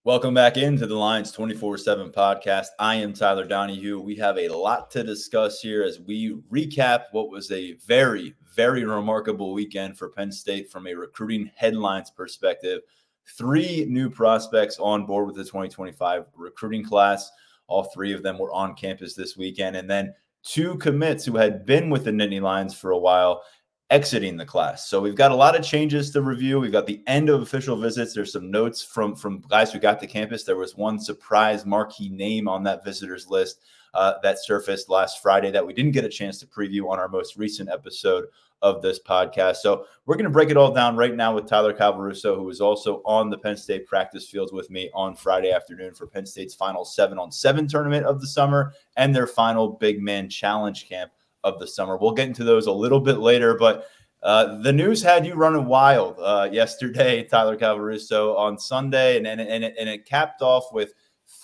Welcome back into the Lions 24/7 podcast. I am Tyler Donahue. We have a lot to discuss here as we recap what was a very, very remarkable weekend for Penn State from a recruiting headlines perspective. 3 new prospects on board with the 2025 recruiting class. All 3 of them were on campus this weekend. And then 2 commits who had been with the Nittany Lions for a while exiting the class. So we've got a lot of changes to review. We've got the end of official visits. There's some notes from guys who got to campus. There was one surprise marquee name on that visitors list that surfaced last Friday that we didn't get a chance to preview on our most recent episode of this podcast. So we're going to break it all down right now with Tyler Caruso, who was also on the Penn State practice fields with me on Friday afternoon for Penn State's final 7-on-7 tournament of the summer and their final big man challenge camp of the summer. We'll get into those a little bit later, but the news had you running wild yesterday, Tyler Caruso, on Sunday, and it capped off with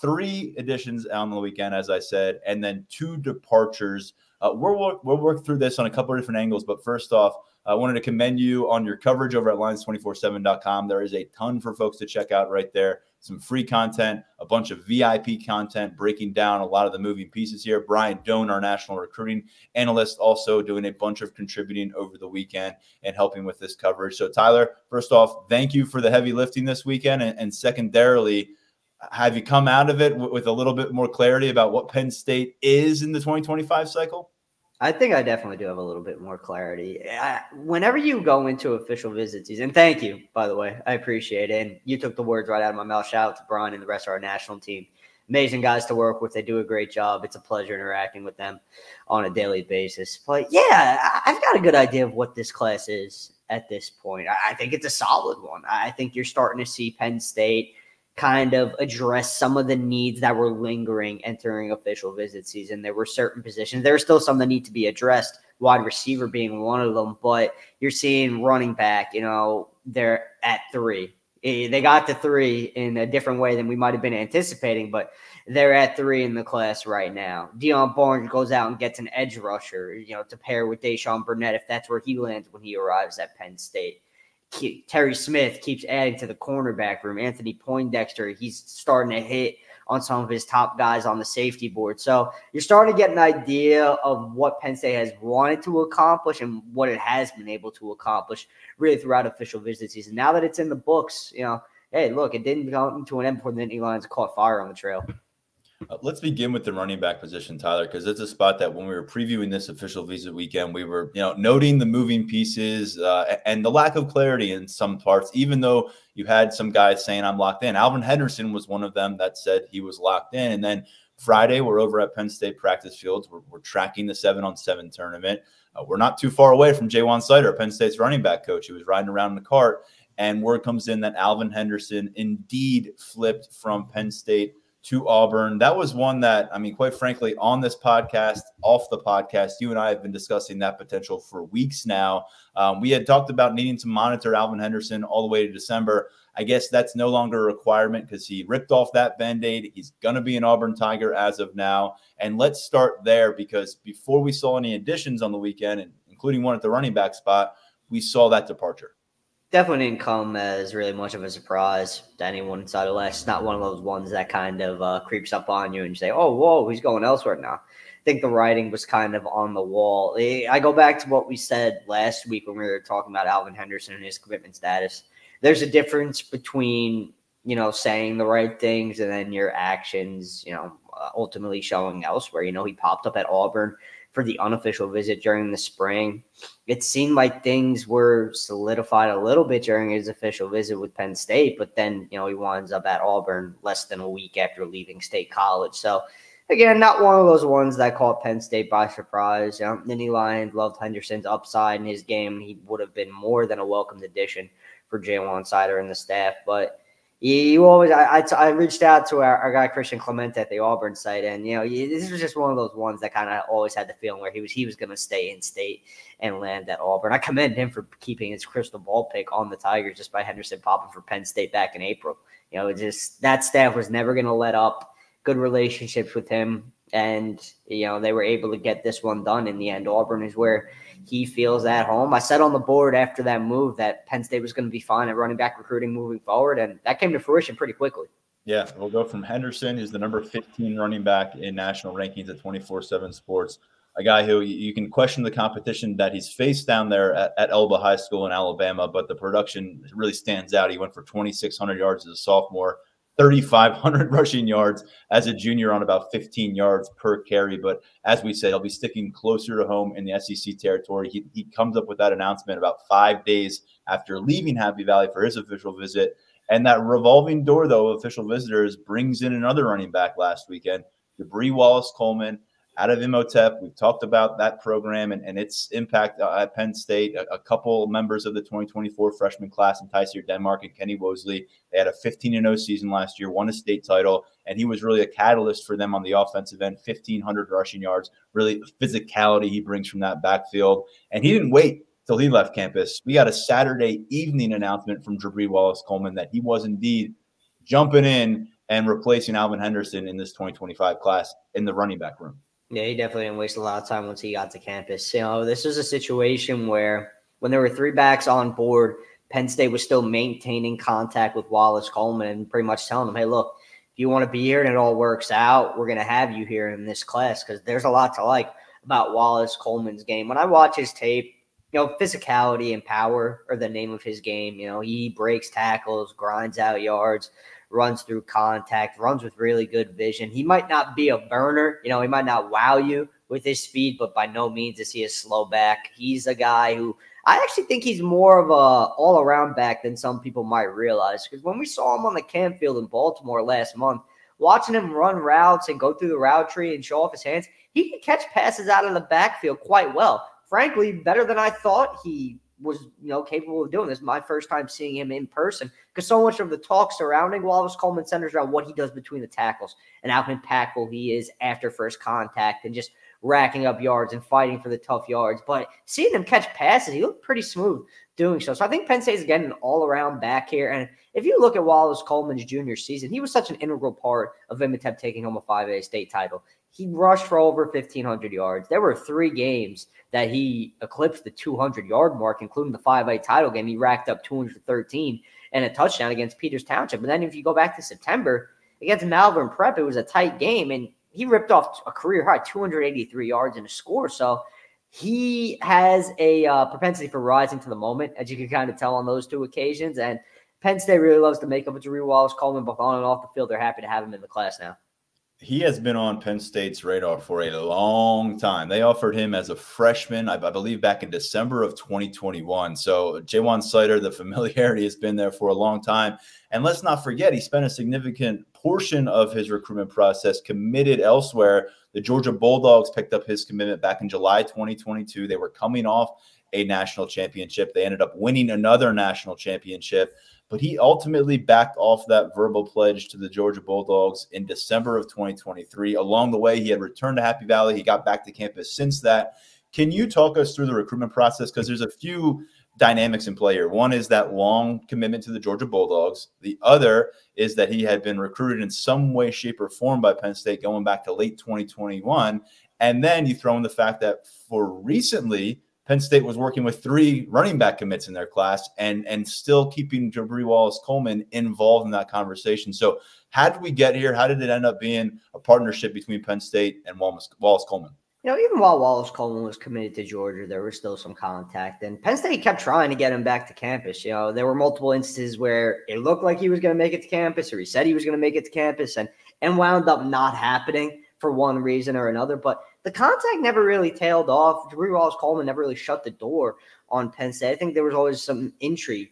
3 additions on the weekend, as I said, and then 2 departures. We'll work through this on a couple of different angles, but first off, I wanted to commend you on your coverage over at Lions247.com. There is a ton for folks to check out right there. Some free content, a bunch of VIP content, breaking down a lot of the moving pieces here. Brian Doan, our national recruiting analyst, also doing a bunch of contributing over the weekend and helping with this coverage. So, Tyler, first off, thank you for the heavy lifting this weekend. And secondarily, have you come out of it with a little bit more clarity about what Penn State is in the 2025 cycle? I think I definitely do have a little bit more clarity. Whenever you go into official visit season, thank you, by the way, I appreciate it. And you took the words right out of my mouth. Shout out to Brian and the rest of our national team. Amazing guys to work with. They do a great job. It's a pleasure interacting with them on a daily basis. But yeah, I've got a good idea of what this class is at this point. I think it's a solid one. I think you're starting to see Penn State kind of address some of the needs that were lingering entering official visit season. There were certain positions. There are still some that need to be addressed, wide receiver being one of them, but you're seeing running back, they're at 3. They got to 3 in a different way than we might have been anticipating, but they're at 3 in the class right now. Dion Barnes goes out and gets an edge rusher, to pair with Deshaun Burnett if that's where he lands when he arrives at Penn State. Terry Smith keeps adding to the cornerback room. Anthony Poindexter, he's starting to hit on some of his top guys on the safety board. So you're starting to get an idea of what Penn State has wanted to accomplish and what it has been able to accomplish really throughout official visit season. Now that it's in the books, hey, look, it didn't come to an end before the Nittany Lions caught fire on the trail. Let's begin with the running back position, Tyler, because it's a spot that when we were previewing this official visit weekend, we were, noting the moving pieces and the lack of clarity in some parts, even though you had some guys saying I'm locked in. Alvin Henderson was one of them that said he was locked in. And then Friday, we're over at Penn State practice fields. We're tracking the 7-on-7 tournament. We're not too far away from Jaywan Sider, Penn State's running back coach. He was riding around in the cart, and word comes in that Alvin Henderson indeed flipped from Penn State to Auburn. That was one that, quite frankly, on this podcast, off the podcast, you and I have been discussing that potential for weeks now. We had talked about needing to monitor Alvin Henderson all the way to December. I guess that's no longer a requirement because he ripped off that Band-Aid. He's going to be an Auburn Tiger as of now. And let's start there because before we saw any additions on the weekend, including one at the running back spot, we saw that departure. Definitely didn't come as really much of a surprise to anyone inside of Lex. It's not one of those ones that kind of creeps up on you and you say, oh, whoa, he's going elsewhere now. I think the writing was kind of on the wall. I go back to what we said last week when we were talking about Alvin Henderson and his commitment status. There's a difference between, saying the right things and then your actions, ultimately showing elsewhere. He popped up at Auburn for the unofficial visit during the spring. It seemed like things were solidified a little bit during his official visit with Penn State, but then, he winds up at Auburn less than a week after leaving State College. So, again, not one of those ones that caught Penn State by surprise. Nittany Lions loved Henderson's upside in his game. He would have been more than a welcomed addition for Jaywan Sider and the staff, but you always, I reached out to our guy Christian Clemente at the Auburn site, and this was just one of those ones that kind of always had the feeling where he was going to stay in state and land at Auburn. I commend him for keeping his crystal ball pick on the Tigers just by Henderson popping for Penn State back in April. That staff was never going to let up. Good relationships with him, and they were able to get this one done in the end. Auburn is where he feels at home. I said on the board after that move that Penn State was going to be fine at running back recruiting moving forward, and that came to fruition pretty quickly. Yeah, we'll go from Henderson, who's the number 15 running back in national rankings at 24/7 Sports, a guy who you can question the competition that he's faced down there at Elba High School in Alabama, but the production really stands out. He went for 2,600 yards as a sophomore, 3,500 rushing yards as a junior on about 15 yards per carry. But as we said, he'll be sticking closer to home in the SEC territory. He comes up with that announcement about 5 days after leaving Happy Valley for his official visit. And that revolving door, though, of official visitors brings in another running back last weekend, Dre Wallace Coleman out of Imhotep. We've talked about that program and its impact at Penn State. A couple members of the 2024 freshman class in Tyseer Denmark and Kenny Wosley. They had a 15-0 season last year, won a state title, and he was really a catalyst for them on the offensive end, 1,500 rushing yards, really the physicality he brings from that backfield. And he didn't wait till he left campus. We got a Saturday evening announcement from Dre Wallace Coleman that he was indeed jumping in and replacing Alvin Henderson in this 2025 class in the running back room. Yeah, he definitely didn't waste a lot of time once he got to campus. This was a situation where when there were 3 backs on board, Penn State was still maintaining contact with Wallace Coleman and pretty much telling him, hey, look, if you want to be here and it all works out, we're going to have you here in this class, because there's a lot to like about Wallace Coleman's game. When I watch his tape, physicality and power are the name of his game. He breaks tackles, grinds out yards, runs through contact, runs with really good vision. He might not be a burner. He might not wow you with his speed, but by no means is he a slow back. He's a guy who I actually think he's more of a all-around back than some people might realize, because when we saw him on the camp field in Baltimore last month, watching him run routes and go through the route tree and show off his hands, he can catch passes out of the backfield quite well. Frankly, better than I thought he was, capable of doing. This is my first time seeing him in person, because so much of the talk surrounding Wallace Coleman centers around what he does between the tackles and how impactful he is after first contact and just racking up yards and fighting for the tough yards. But seeing him catch passes, he looked pretty smooth doing so. So I think Penn State is getting an all-around back here. And if you look at Wallace Coleman's junior season, he was such an integral part of Imhotep taking home a 5A state title. He rushed for over 1,500 yards. There were 3 games that he eclipsed the 200-yard mark, including the 5A title game. He racked up 213 and a touchdown against Peters Township. But then if you go back to September, against Malvern Prep, it was a tight game, and he ripped off a career-high 283 yards and a score. So he has a propensity for rising to the moment, as you can kind of tell on those 2 occasions. And Penn State really loves to make up with Dre Wallace Coleman, both on and off the field. They're happy to have him in the class now. He has been on Penn State's radar for a long time. They offered him as a freshman, I believe, back in December of 2021. So Jaywan Sider, the familiarity has been there for a long time. And let's not forget, he spent a significant portion of his recruitment process committed elsewhere. The Georgia Bulldogs picked up his commitment back in July 2022. They were coming off a national championship. They ended up winning another national championship. But he ultimately backed off that verbal pledge to the Georgia Bulldogs in December of 2023. Along the way, he had returned to Happy Valley. He got back to campus since that. Can you talk us through the recruitment process? Because there's a few dynamics in play here. One is that long commitment to the Georgia Bulldogs. The other is that he had been recruited in some way, shape, or form by Penn State going back to late 2021. And then you throw in the fact that for recently, Penn State was working with 3 running back commits in their class and still keeping Dre Wallace Coleman involved in that conversation. So how did we get here? How did it end up being a partnership between Penn State and Wallace Coleman? Even while Wallace Coleman was committed to Georgia, there was still some contact. And Penn State kept trying to get him back to campus. There were multiple instances where it looked like he was going to make it to campus, or he said he was going to make it to campus, and wound up not happening for one reason or another. But the contact never really tailed off. Dre Wallace Coleman never really shut the door on Penn State. I think there was always some intrigue,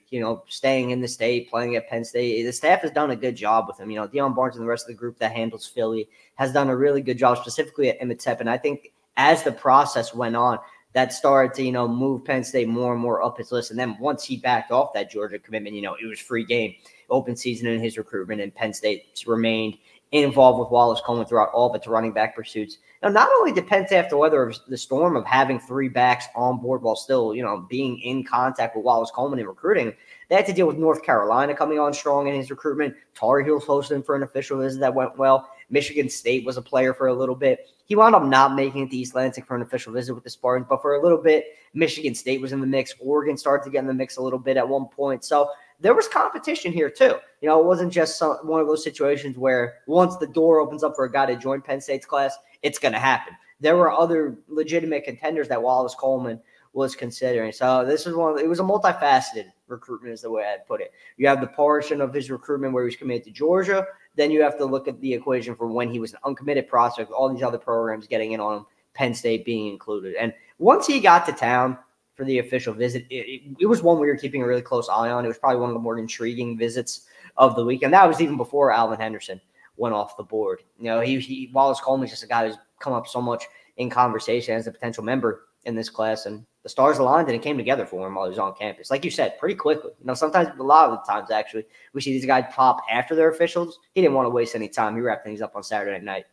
staying in the state, playing at Penn State. The staff has done a good job with him. Dion Barnes and the rest of the group that handles Philly has done a really good job, specifically at Imhotep. And I think as the process went on, that started to, move Penn State more and more up his list. And then once he backed off that Georgia commitment, it was free game, open season in his recruitment, and Penn State remained involved with Wallace Coleman throughout all of its running back pursuits. Now, not only did Penn State have to weather the storm of having 3 backs on board while still, being in contact with Wallace Coleman in recruiting, they had to deal with North Carolina coming on strong in his recruitment. Tar Heels hosted him for an official visit that went well. Michigan State was a player for a little bit. He wound up not making it to East Lansing for an official visit with the Spartans, but for a little bit, Michigan State was in the mix. Oregon started to get in the mix a little bit at one point. So there was competition here too. You know, it wasn't just one of those situations where once the door opens up for a guy to join Penn State's class, it's going to happen. There were other legitimate contenders that Wallace Coleman was considering. So this is it was a multifaceted recruitment is the way I'd put it. You have the portion of his recruitment where he was committed to Georgia. Then you have to look at the equation for when he was an uncommitted prospect, all these other programs getting in on him, Penn State being included. And once he got to town for the official visit, it was one we were keeping a really close eye on. It was probably one of the more intriguing visits of the weekend. That was even before Alvin Henderson went off the board. You know, Wallace Coleman is just a guy who's come up so much in conversation as a potential member in this class, and the stars aligned and it came together for him while he was on campus. Like you said, pretty quickly. You know, sometimes, a lot of the times actually, we see these guys pop after their officials. He didn't want to waste any time. He wrapped things up on Saturday night.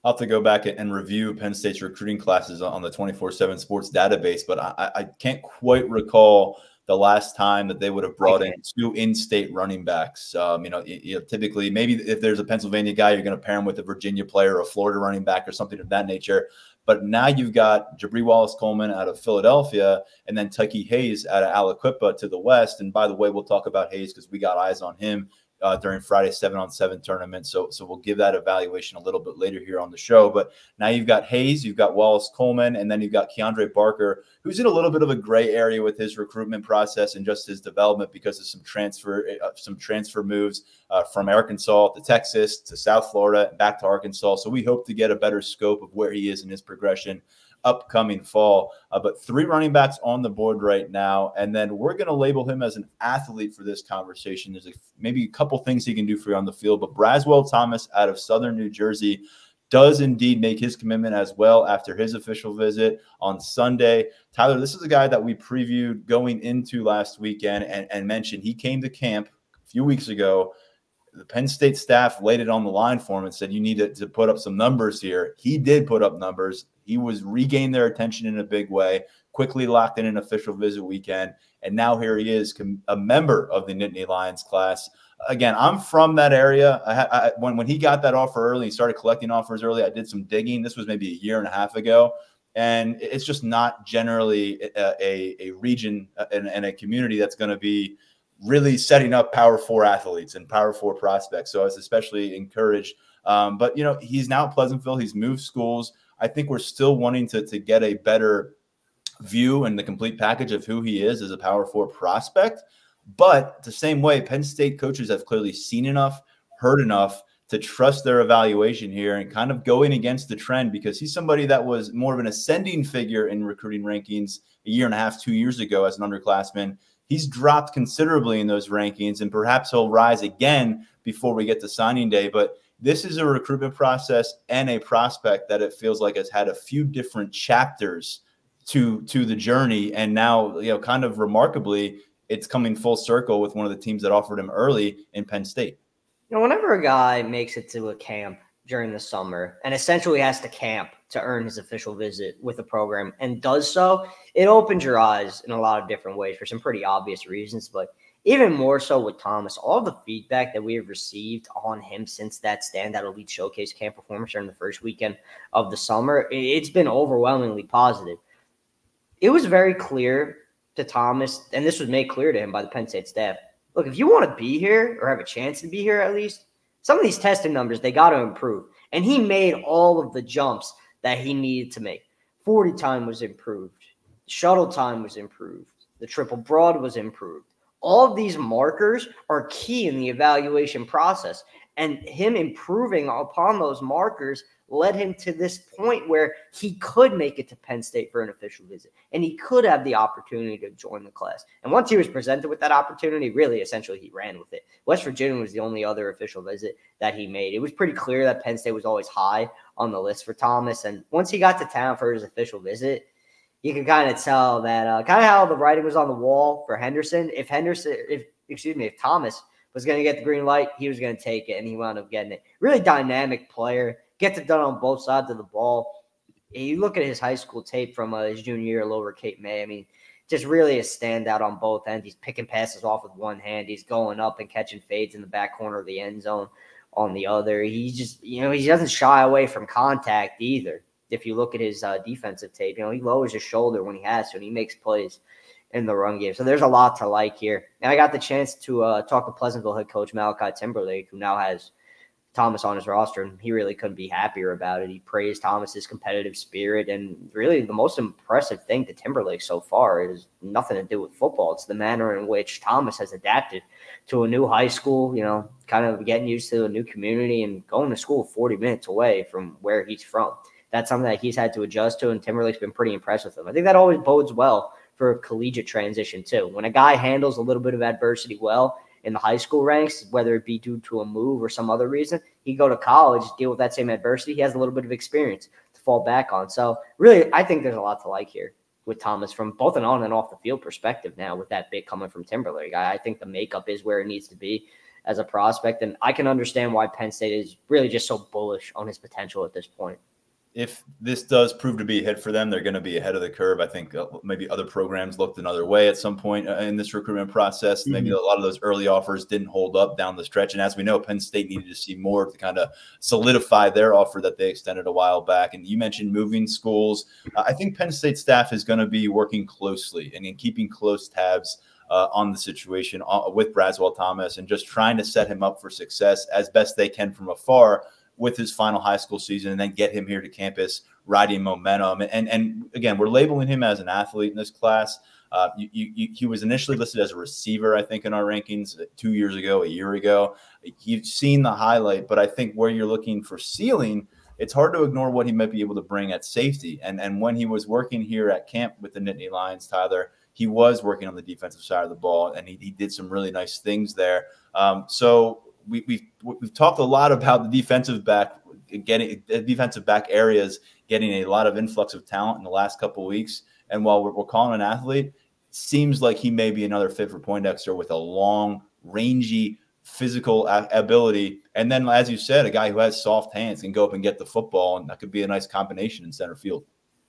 I'll have to go back and review Penn State's recruiting classes on the 24/7 Sports database, but I can't quite recall the last time that they would have brought in two in-state running backs. Typically, maybe if there's a Pennsylvania guy, you're going to pair him with a Virginia player or a Florida running back or something of that nature. But now you've got Dre Wallace Coleman out of Philadelphia and then Tay Hayes out of Aliquippa to the west. And by the way, we'll talk about Hayes because we got eyes on him during Friday's 7-on-7 tournament. So we'll give that evaluation a little bit later here on the show. But now you've got Hayes, you've got Wallace Coleman, and then you've got Keandre Barker, who's in a little bit of a gray area with his recruitment process and just his development because of some transfer moves from Arkansas to Texas to South Florida back to Arkansas. So we hope to get a better scope of where he is in his progression upcoming fall. But 3 running backs on the board right now. And then we're going to label him as an athlete for this conversation. There's maybe a couple things he can do for you on the field. But Braxton Thomas out of Southern New Jersey does indeed make his commitment as well after his official visit on Sunday. Tyler, this is a guy that we previewed going into last weekend and mentioned he came to camp a few weeks ago. The Penn State staff laid it on the line for him and said, you need to put up some numbers here. He did put up numbers. He was regained their attention in a big way, quickly locked in an official visit weekend. And now here he is, a member of the Nittany Lions class. Again, I'm from that area. When he got that offer early, he started collecting offers early. I did some digging. This was maybe a year and a half ago. And it's just not generally a region and a community that's going to be really setting up Power 4 athletes and Power 4 prospects. So I was especially encouraged. But, he's now at Pleasantville. He's moved schools. I think we're still wanting to get a better view and the complete package of who he is as a Power 4 prospect. But the same way, Penn State coaches have clearly seen enough, heard enough to trust their evaluation here and kind of going against the trend because he's somebody that was more of an ascending figure in recruiting rankings a year and a half, 2 years ago as an underclassman. He's dropped considerably in those rankings, and perhaps he'll rise again before we get to signing day. But this is a recruitment process and a prospect that it feels like has had a few different chapters to the journey. And now, kind of remarkably, it's coming full circle with one of the teams that offered him early in Penn State. Whenever a guy makes it to a camp during the summer and essentially has to camp to earn his official visit with the program and does so, it opens your eyes in a lot of different ways for some pretty obvious reasons. But even more so with Thomas, all the feedback that we have received on him since that standout elite showcase camp performance during the first weekend of the summer, it's been overwhelmingly positive. It was very clear to Thomas, and this was made clear to him by the Penn State staff. Look, if you want to be here or have a chance to be here at least, some of these testing numbers, they got to improve. And he made all of the jumps that he needed to make. 40 time was improved. Shuttle time was improved. The triple broad was improved. All of these markers are key in the evaluation process. And him improving upon those markers led him to this point where he could make it to Penn State for an official visit. And he could have the opportunity to join the class. And once he was presented with that opportunity, really, essentially, he ran with it. West Virginia was the only other official visit that he made. It was pretty clear that Penn State was always high on the list for Thomas. And once he got to town for his official visit, you could kind of tell that kind of how the writing was on the wall for Henderson. If Thomas was going to get the green light, he was going to take it, and he wound up getting it. Really dynamic player, gets it done on both sides of the ball. You look at his high school tape from his junior year at Lower Cape May. I mean, just really a standout on both ends. He's picking passes off with one hand. He's going up and catching fades in the back corner of the end zone on the other. He just, he doesn't shy away from contact either. If you look at his defensive tape, he lowers his shoulder when he has to, and he makes plays in the run game. So there's a lot to like here. And I got the chance to talk to Pleasantville head coach Malachi Timberlake, who now has Thomas on his roster, and he really couldn't be happier about it. He praised Thomas's competitive spirit, and really the most impressive thing to Timberlake so far is nothing to do with football. It's the manner in which Thomas has adapted to a new high school, kind of getting used to a new community and going to school 40 minutes away from where he's from. That's something that he's had to adjust to, and Timberlake's been pretty impressed with him. I think that always bodes well for a collegiate transition too. When a guy handles a little bit of adversity well in the high school ranks, whether it be due to a move or some other reason, he go to college, deal with that same adversity. He has a little bit of experience to fall back on. So really, I think there's a lot to like here with Thomas from both an on and off the field perspective now with that bit coming from Timberlake. I think the makeup is where it needs to be as a prospect, and I can understand why Penn State is really just so bullish on his potential at this point. If this does prove to be a hit for them, they're going to be ahead of the curve. I think maybe other programs looked another way at some point in this recruitment process. Maybe a lot of those early offers didn't hold up down the stretch. And as we know, Penn State needed to see more to kind of solidify their offer that they extended a while back. And you mentioned moving schools. I think Penn State staff is going to be working closely and in keeping close tabs on the situation with Braswell Thomas and just trying to set him up for success as best they can from afar with his final high school season, and then get him here to campus riding momentum. And again, we're labeling him as an athlete in this class. He was initially listed as a receiver, I think, in our rankings 2 years ago, a year ago. You've seen the highlight, but I think where you're looking for ceiling, it's hard to ignore what he might be able to bring at safety. And when he was working here at camp with the Nittany Lions, Tyler, he was working on the defensive side of the ball, and he did some really nice things there. So we've talked a lot about the defensive back areas getting a lot of influx of talent in the last couple of weeks. And while we're calling an athlete, it seems like he may be another fit for Poindexter with a long, rangy, physical ability. And then, as you said, a guy who has soft hands can go up and get the football, and that could be a nice combination in center field.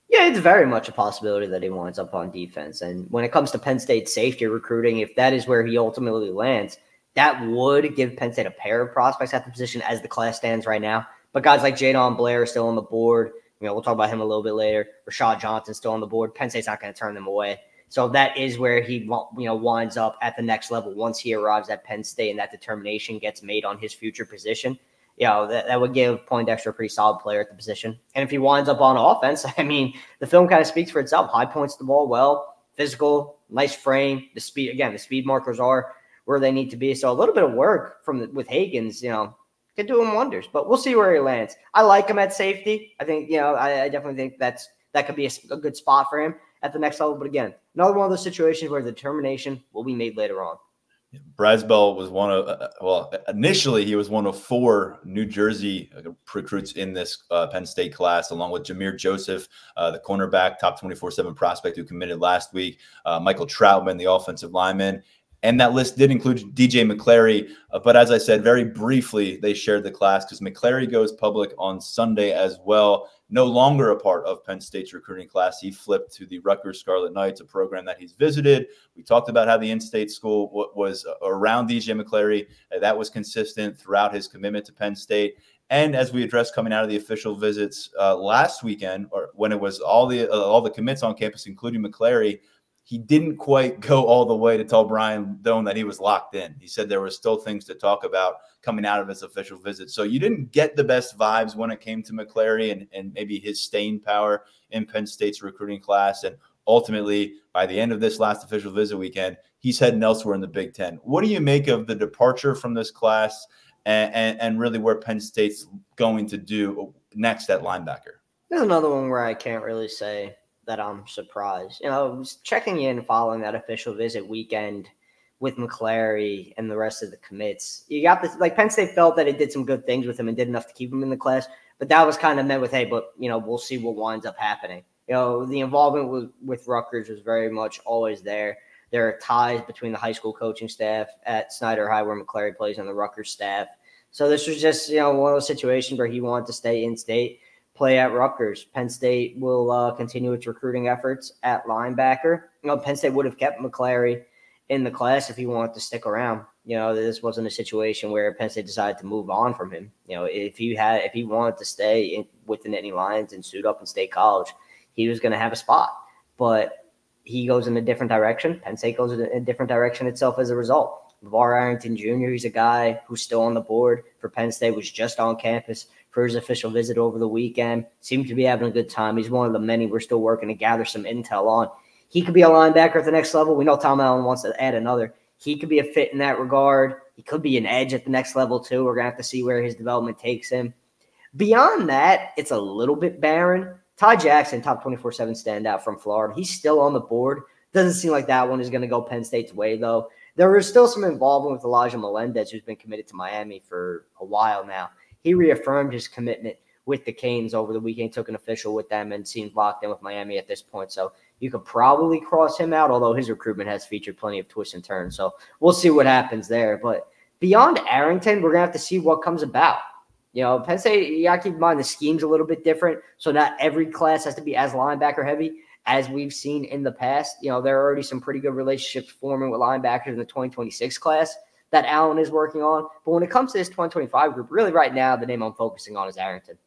Yeah, it's very much a possibility that he winds up on defense. And when it comes to Penn State safety recruiting, if that is where he ultimately lands, that would give Penn State a pair of prospects at the position as the class stands right now. But guys like Jadon Blair are still on the board. We'll talk about him a little bit later. Rashad Johnson's still on the board. Penn State's not going to turn them away. So that is where he winds up at the next level once he arrives at Penn State and that determination gets made on his future position. That would give Poindexter a pretty solid player at the position. And if he winds up on offense, I mean, the film kind of speaks for itself. High points the ball well, physical, nice frame. The speed, again, the speed markers are where they need to be. So a little bit of work with Hagans, could do him wonders. But we'll see where he lands. I like him at safety. I think, I definitely think that could be a good spot for him at the next level. But again, another one of those situations where the determination will be made later on. Braswell was initially he was one of 4 New Jersey recruits in this Penn State class, along with Jameer Joseph, the cornerback, top 24/7 prospect who committed last week, Michael Troutman, the offensive lineman. And that list did include DJ McClary. But as I said, very briefly, they shared the class because McClary goes public on Sunday as well. No longer a part of Penn State's recruiting class. He flipped to the Rutgers Scarlet Knights, a program that he's visited. We talked about how the in-state school was around DJ McClary. That was consistent throughout his commitment to Penn State. And as we addressed coming out of the official visits last weekend, or when it was all the commits on campus, including McClary, he didn't quite go all the way to tell Brian Doan that he was locked in. He said there were still things to talk about coming out of his official visit. So you didn't get the best vibes when it came to McClary and maybe his staying power in Penn State's recruiting class. And ultimately, by the end of this last official visit weekend, he's heading elsewhere in the Big Ten. What do you make of the departure from this class and really where Penn State's going to do next at linebacker? There's another one where I can't really say that I'm surprised. Checking in following that official visit weekend with McClary and the rest of the commits. You got this, Penn State felt that it did some good things with him and did enough to keep him in the class, but that was kind of met with, hey, but, we'll see what winds up happening. The involvement with Rutgers was very much always there. There are ties between the high school coaching staff at Snyder High where McClary plays and the Rutgers staff. So this was just, one of those situations where he wanted to stay in state, play at Rutgers. Penn State will continue its recruiting efforts at linebacker. Penn State would have kept McClary in the class if he wanted to stick around. This wasn't a situation where Penn State decided to move on from him. If he wanted to stay with the Nittany Lions and suit up in State College, he was going to have a spot. But he goes in a different direction. Penn State goes in a different direction itself as a result. LeVar Arrington Jr., he's a guy who's still on the board for Penn State, was just on campus for his official visit over the weekend. Seemed to be having a good time. He's one of the many we're still working to gather some intel on. He could be a linebacker at the next level. We know Tom Allen wants to add another. He could be a fit in that regard. He could be an edge at the next level too. We're going to have to see where his development takes him. Beyond that, it's a little bit barren. Ty Jackson, top 24/7 standout from Florida. He's still on the board. Doesn't seem like that one is going to go Penn State's way, though. There is still some involvement with Elijah Melendez, who's been committed to Miami for a while now. He reaffirmed his commitment with the Canes over the weekend, took an official with them, and seems locked in with Miami at this point. So you could probably cross him out, although his recruitment has featured plenty of twists and turns. So we'll see what happens there. But beyond Arrington, we're going to have to see what comes about. Penn State, you got to keep in mind the scheme's a little bit different. So not every class has to be as linebacker heavy as we've seen in the past. There are already some pretty good relationships forming with linebackers in the 2026 class that Allen is working on. But when it comes to this 2025 group, really right now, the name I'm focusing on is Arrington.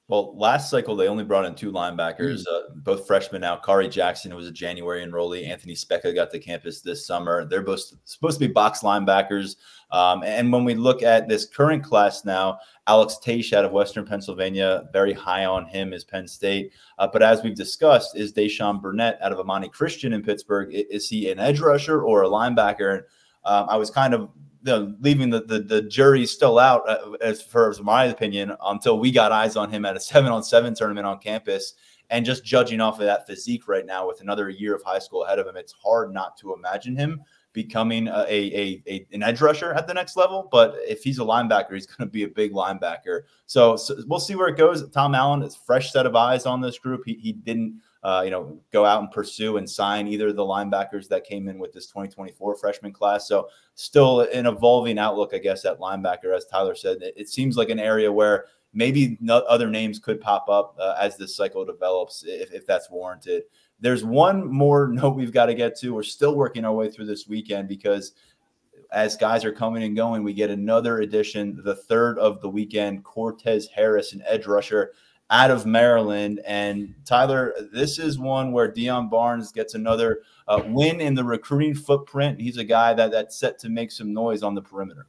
Well, last cycle, they only brought in 2 linebackers, both freshmen now. Kari Jackson, who was a January enrollee. Anthony Specca got to campus this summer. They're both supposed to be box linebackers. And when we look at this current class now, Alex Taish out of Western Pennsylvania, very high on him is Penn State. But as we've discussed, is Deshaun Burnett out of Amani Christian in Pittsburgh. Is he an edge rusher or a linebacker? I was kind of leaving the jury still out as far as my opinion until we got eyes on him at a 7-on-7 tournament on campus. And just judging off of that physique right now with another year of high school ahead of him, it's hard not to imagine him becoming an edge rusher at the next level. But if he's a linebacker, he's going to be a big linebacker. So we'll see where it goes. Tom Allen is a fresh set of eyes on this group. He didn't go out and pursue and sign either of the linebackers that came in with this 2024 freshman class. So still an evolving outlook, I guess, at linebacker. As Tyler said, it seems like an area where maybe other names could pop up as this cycle develops, if that's warranted. There's one more note we've got to get to. We're still working our way through this weekend because as guys are coming and going, we get another addition, the third of the weekend, Cortez Harris, an edge rusher out of Maryland. And Tyler, this is one where Dion Barnes gets another win in the recruiting footprint. He's a guy that's set to make some noise on the perimeter.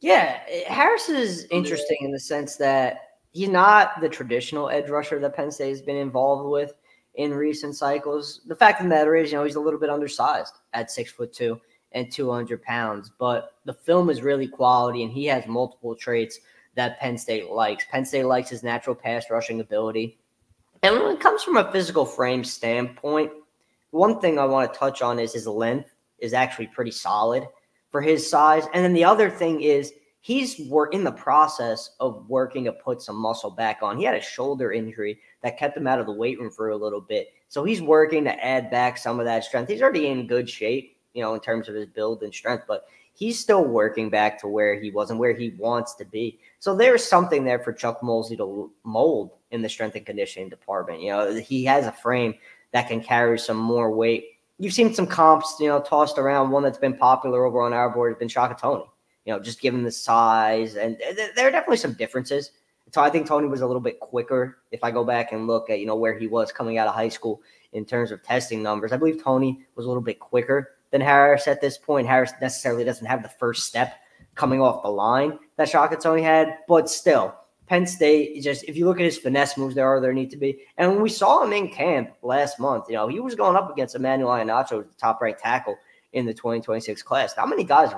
Yeah, Harris is interesting in the sense that he's not the traditional edge rusher that Penn State has been involved with in recent cycles. The fact of the matter is, he's a little bit undersized at 6'2" and 200 pounds, but the film is really quality and he has multiple traits that Penn State likes. Penn State likes his natural pass rushing ability. And when it comes from a physical frame standpoint, one thing I want to touch on is his length is actually pretty solid for his size. And then the other thing is he's in the process of working to put some muscle back on. He had a shoulder injury that kept him out of the weight room for a little bit. So he's working to add back some of that strength. He's already in good shape, in terms of his build and strength, but he's still working back to where he was and where he wants to be. So there's something there for Chuck Mosley to mold in the strength and conditioning department. He has a frame that can carry some more weight. You've seen some comps, tossed around. One that's been popular over on our board has been Shaka Toney, just given the size. And there are definitely some differences. So I think Toney was a little bit quicker. If I go back and look at, where he was coming out of high school in terms of testing numbers, I believe Toney was a little bit quicker than Harris at this point. Harris necessarily doesn't have the first step coming off the line that Shaka Toney had, but still, Penn State, if you look at his finesse moves, there need to be. And when we saw him in camp last month, he was going up against Emmanuel Iheanacho, the top-ranked tackle in the 2026 class. How many guys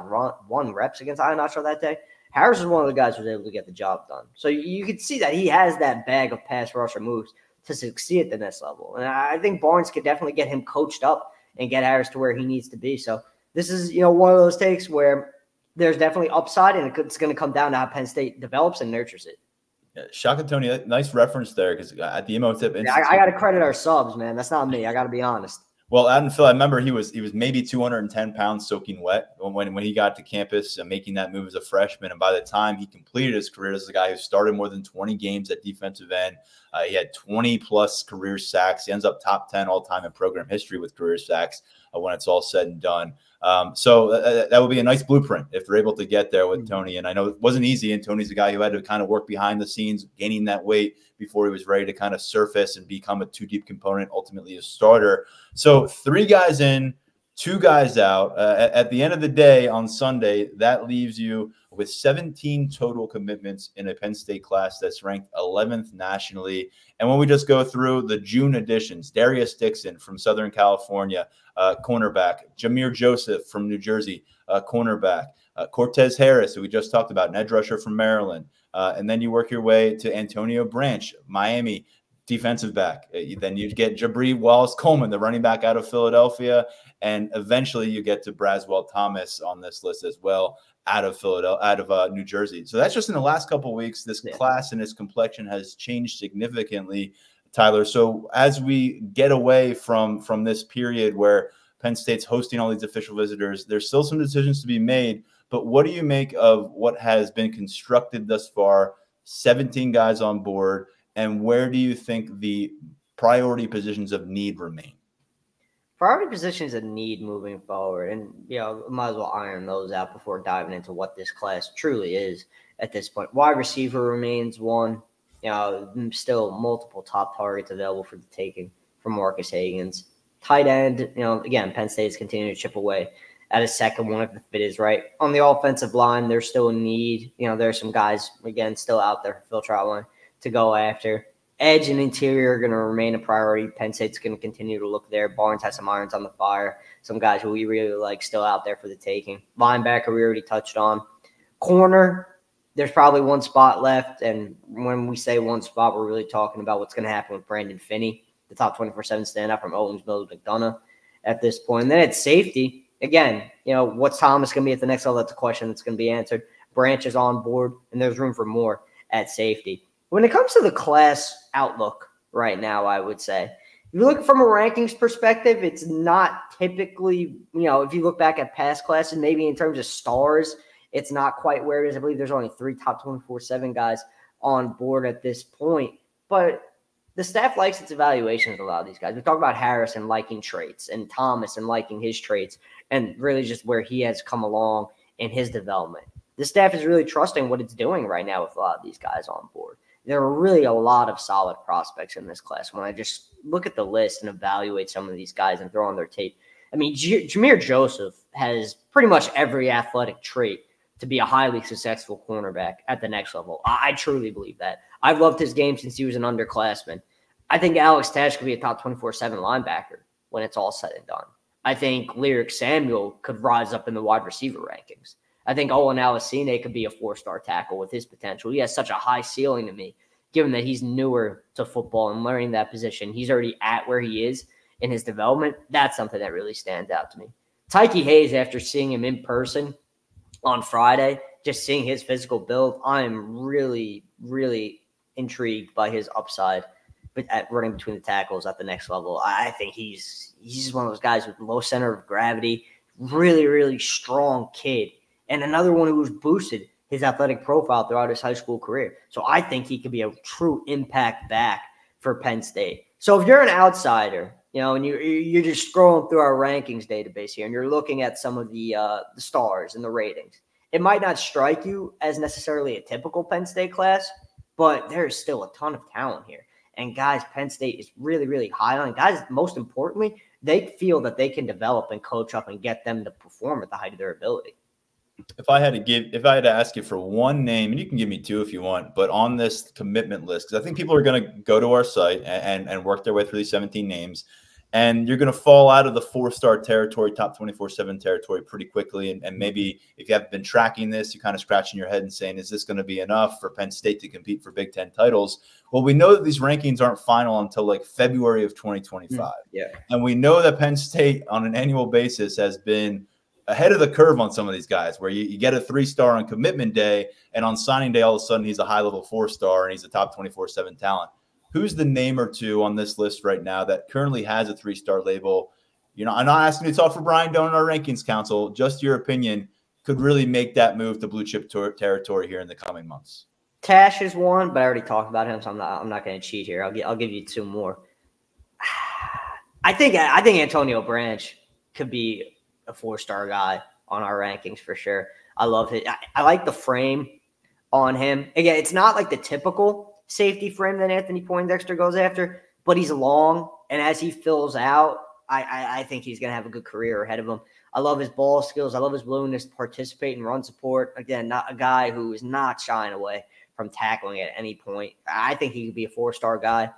won reps against Iheanacho that day? Harris was one of the guys who was able to get the job done. So you could see that he has that bag of pass rusher moves to succeed at the next level. And I think Barnes could definitely get him coached up and get Harris to where he needs to be. So this is, one of those takes where there's definitely upside, and it's going to come down to how Penn State develops and nurtures it. Yeah, Shaka Toney, nice reference there, because at the Emotip Institute, I got to credit our subs, man. That's not me. I got to be honest. Well, Adam Phil, I remember he was maybe 210 pounds soaking wet when he got to campus and making that move as a freshman. And by the time he completed his career as a guy who started more than 20 games at defensive end, he had 20-plus career sacks. He ends up top 10 all-time in program history with career sacks. when it's all said and done. So that would be a nice blueprint if they're able to get there with Tony. And I know it wasn't easy, and Tony's a guy who had to kind of work behind the scenes, gaining that weight before he was ready to kind of surface and become a two-deep component, ultimately a starter. So 3 guys in, 2 guys out. At the end of the day on Sunday, that leaves you with 17 total commitments in a Penn State class that's ranked 11th nationally. And when we just go through the June additions, Darius Dixon from Southern California, cornerback, Jameer Joseph from New Jersey, cornerback, Cortez Harris, who we just talked about, an edge rusher from Maryland. And then you work your way to Antonio Branch, Miami, defensive back. Then you get Dre Wallace Coleman, the running back out of Philadelphia. And eventually you get to Braswell Thomas on this list as well, out of New Jersey. So that's just in the last couple of weeks. This class and its complexion has changed significantly, Tyler. So as we get away from this period where Penn State's hosting all these official visitors, there's still some decisions to be made. But what do you make of what has been constructed thus far? 17 guys on board. And where do you think the priority positions of need remain? Priority positions of need moving forward, and might as well iron those out before diving into what this class truly is at this point. Wide receiver remains one. Still multiple top targets available for the taking from Marcus Hagans. Tight end, again, Penn State's continuing to chip away at a second one if the fit is right. On the offensive line, there's still a need. There's some guys, again, still out there for Phil Troutline to go after. Edge and interior are going to remain a priority. Penn State's going to continue to look there. Barnes has some irons on the fire. Some guys who we really like still out there for the taking. Linebacker, we already touched on. Corner, there's probably one spot left. And when we say one spot, we're really talking about what's going to happen with Brandon Finney, the top 24/7 standout from Owens Mills McDonough at this point. And then at safety, again, what's Thomas going to be at the next level? That's a question that's going to be answered. Branch is on board, and there's room for more at safety. When it comes to the class outlook right now, I would say, if you look from a rankings perspective, it's not typically, if you look back at past classes, maybe in terms of stars, it's not quite where it is. I believe there's only 3 top 24/7 guys on board at this point. But the staff likes its evaluations of a lot of these guys. We talk about Harris and liking traits, and Thomas and liking his traits, and really just where he has come along in his development. The staff is really trusting what it's doing right now with a lot of these guys on board. There are really a lot of solid prospects in this class. When I just look at the list and evaluate some of these guys and throw on their tape, I mean, Jameer Joseph has pretty much every athletic trait to be a highly successful cornerback at the next level. I truly believe that. I've loved his game since he was an underclassman. I think Alex Tash could be a top 24/7 linebacker when it's all said and done. I think Lyric Samuel could rise up in the wide receiver rankings. I think Owen Alasine could be a 4-star tackle with his potential. He has such a high ceiling to me, given that he's newer to football and learning that position. He's already at where he is in his development. That's something that really stands out to me. Tay Hayes, after seeing him in person on Friday, just seeing his physical build, I'm really, really intrigued by his upside at running between the tackles at the next level. I think he's just one of those guys with low center of gravity, really, really strong kid. And another one who's boosted his athletic profile throughout his high school career. So I think he could be a true impact back for Penn State. So if you're an outsider, and you're just scrolling through our rankings database here, and you're looking at some of the stars and the ratings, it might not strike you as necessarily a typical Penn State class, but there's still a ton of talent here. And guys, Penn State is really, really high on. Guys, most importantly, they feel that they can develop and coach up and get them to perform at the height of their ability. If I had to ask you for one name, and you can give me 2 if you want, but on this commitment list, because I think people are going to go to our site and work their way through these 17 names, and you're going to fall out of the 4-star territory, top 24/7 territory pretty quickly. And maybe if you haven't been tracking this, you're kind of scratching your head and saying, is this going to be enough for Penn State to compete for Big Ten titles? Well, we know that these rankings aren't final until like February of 2025. Yeah. And we know that Penn State on an annual basis has been ahead of the curve on some of these guys, where you get a 3-star on commitment day, and on signing day, all of a sudden he's a high-level 4-star and he's a top 24/7 talent. Who's the name or 2 on this list right now that currently has a 3-star label? I'm not asking you to talk for Brian Doan, our rankings council. Just your opinion could really make that move to blue chip territory here in the coming months. Tash is one, but I already talked about him, so I'm not going to cheat here. I'll give you 2 more. I think Antonio Branch could be a 4-star guy on our rankings for sure. I love it. I like the frame on him. Again, it's not like the typical safety frame that Anthony Poindexter goes after, but he's long, and as he fills out, I think he's going to have a good career ahead of him. I love his ball skills. I love his willingness to participate in run support. Again, not a guy who is not shying away from tackling at any point. I think he could be a 4-star guy.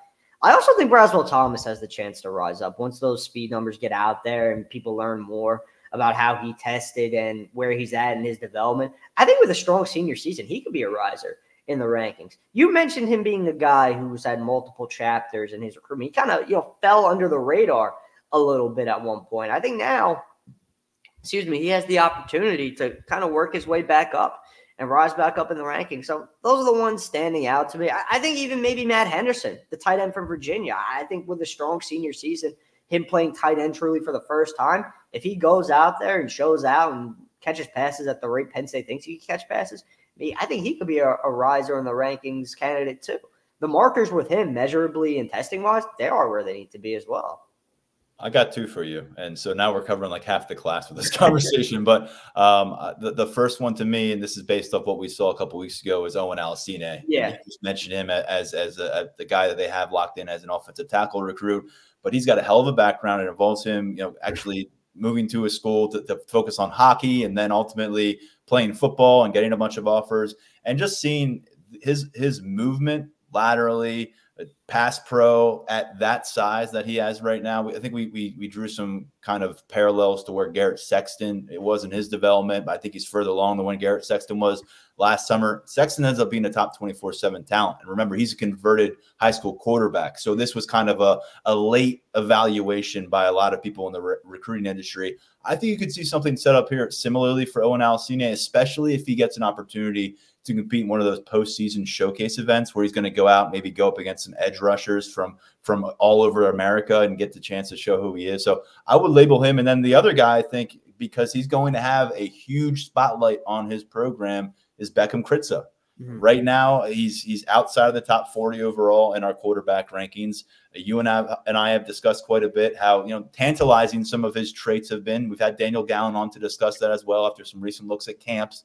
I also think Braswell Thomas has the chance to rise up once those speed numbers get out there and people learn more about how he tested and where he's at in his development. I think with a strong senior season, he could be a riser in the rankings. You mentioned him being a guy who's had multiple chapters in his recruitment. He kind of, fell under the radar a little bit at one point. I think now, he has the opportunity to kind of work his way back up and rise back up in the rankings. So those are the ones standing out to me. I think even maybe Matt Henderson, the tight end from Virginia. I think with a strong senior season, him playing tight end truly for the first time, if he goes out there and shows out and catches passes at the rate Penn State thinks he can catch passes, I think he could be a riser in the rankings candidate too. The markers with him measurably and testing-wise, they are where they need to be as well. I got 2 for you. And so now we're covering like half the class with this conversation. But the first one to me, and this is based off what we saw a couple weeks ago, is Owen Alicine. Yeah. You just mentioned him as the guy that they have locked in as an offensive tackle recruit. But he's got a hell of a background. It involves him, actually moving to a school to focus on hockey and then ultimately playing football and getting a bunch of offers. And just seeing his movement laterally, pass pro at that size that he has right now. I think we drew some kind of parallels to where Garrett Sexton, it was in his development, but I think he's further along than when Garrett Sexton was last summer. Sexton ends up being a top 24/7 talent. And remember, he's a converted high school quarterback. So this was kind of a late evaluation by a lot of people in the recruiting industry. I think you could see something set up here similarly for Owen Alicine, especially if he gets an opportunity to compete in one of those postseason showcase events where he's going to go out, maybe go up against some edge rushers from all over America and get the chance to show who he is. So I would label him. And then the other guy, I think, because he's going to have a huge spotlight on his program, is Beckham Kritza. Mm-hmm. Right now, he's outside of the top 40 overall in our quarterback rankings. You and I have discussed quite a bit how tantalizing some of his traits have been. We've had Daniel Gallen on to discuss that as well after some recent looks at camps.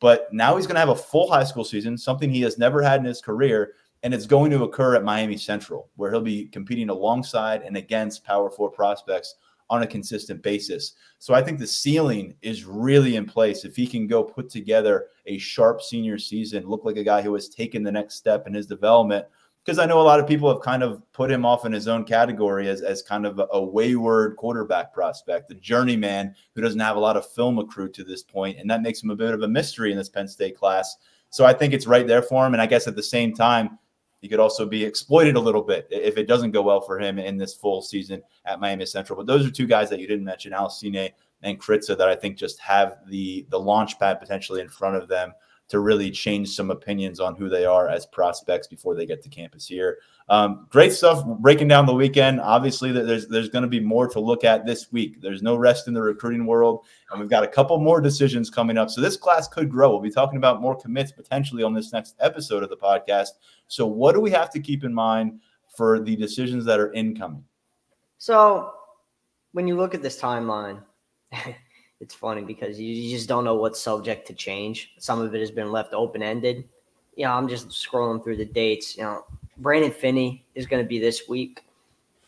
But now he's going to have a full high school season, something he has never had in his career, and it's going to occur at Miami Central, where he'll be competing alongside and against Power 4 prospects on a consistent basis. So I think the ceiling is really in place. If he can go put together a sharp senior season, look like a guy who has taken the next step in his development, because I know a lot of people have kind of put him off in his own category as kind of a wayward quarterback prospect, the journeyman who doesn't have a lot of film accrued to this point, and that makes him a bit of a mystery in this Penn State class. So I think it's right there for him, and I guess at the same time, he could also be exploited a little bit if it doesn't go well for him in this full season at Miami Central. But those are 2 guys that you didn't mention, Alicine and Kritza, that I think just have the launch pad potentially in front of them to really change some opinions on who they are as prospects before they get to campus here. Great stuff breaking down the weekend. Obviously, there's going to be more to look at this week. There's no rest in the recruiting world, and we've got a couple more decisions coming up. So this class could grow. We'll be talking about more commits potentially on this next episode of the podcast. So what do we have to keep in mind for the decisions that are incoming? So when you look at this timeline, it's funny because you just don't know what's subject to change. Some of it has been left open-ended. I'm just scrolling through the dates. Brandon Finney is going to be this week,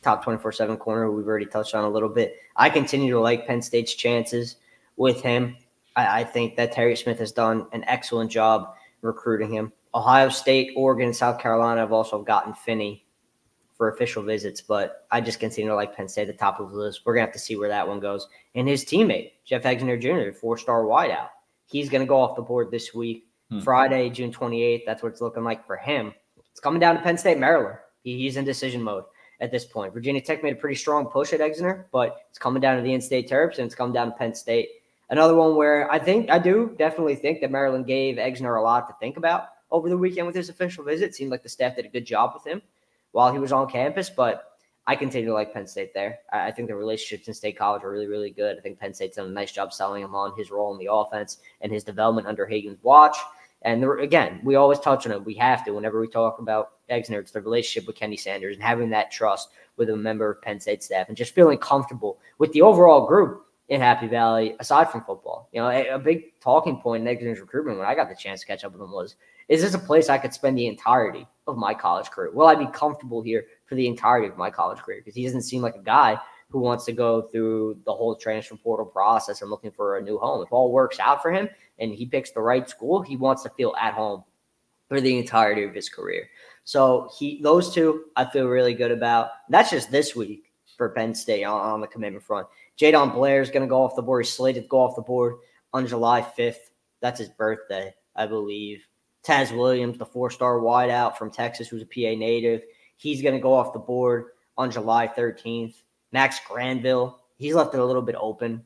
top 24/7 corner, we've already touched on a little bit. I continue to like Penn State's chances with him. I think that Terry Smith has done an excellent job recruiting him. Ohio State, Oregon, and South Carolina have also gotten Finney for official visits, but I just continue to like Penn State at the top of the list. We're going to have to see where that one goes. And his teammate, Jeff Exner Jr., 4-star wideout, he's going to go off the board this week, Friday, June 28th. That's what it's looking like for him. It's coming down to Penn State, Maryland. He's in decision mode at this point. Virginia Tech made a pretty strong push at Exner, but it's coming down to the in-state Terps, and it's coming down to Penn State. Another one where I do definitely think that Maryland gave Exner a lot to think about over the weekend with his official visit. It seemed like the staff did a good job with him while he was on campus, but I continue to like Penn State there. I think the relationships in State College are really, really good. I think Penn State's done a nice job selling him on his role in the offense and his development under Hagan's watch. And again, we always touch on it. We have to whenever we talk about Exner. It's the relationship with Kenny Sanders and having that trust with a member of Penn State staff and just feeling comfortable with the overall group. in Happy Valley aside from football. You know, a big talking point in Exeter's recruitment when I got the chance to catch up with him was, is this a place I could spend the entirety of my college career? Will I be comfortable here for the entirety of my college career? Because he doesn't seem like a guy who wants to go through the whole transfer portal process and looking for a new home. If all works out for him and he picks the right school, he wants to feel at home for the entirety of his career. So those two I feel really good about. That's just this week for Penn State on the commitment front. Jadon Blair is going to go off the board. He's slated to go off the board on July 5th. That's his birthday, I believe. Taz Williams, the 4-star wideout from Texas, who's a PA native, he's going to go off the board on July 13th. Max Granville, he's left it a little bit open,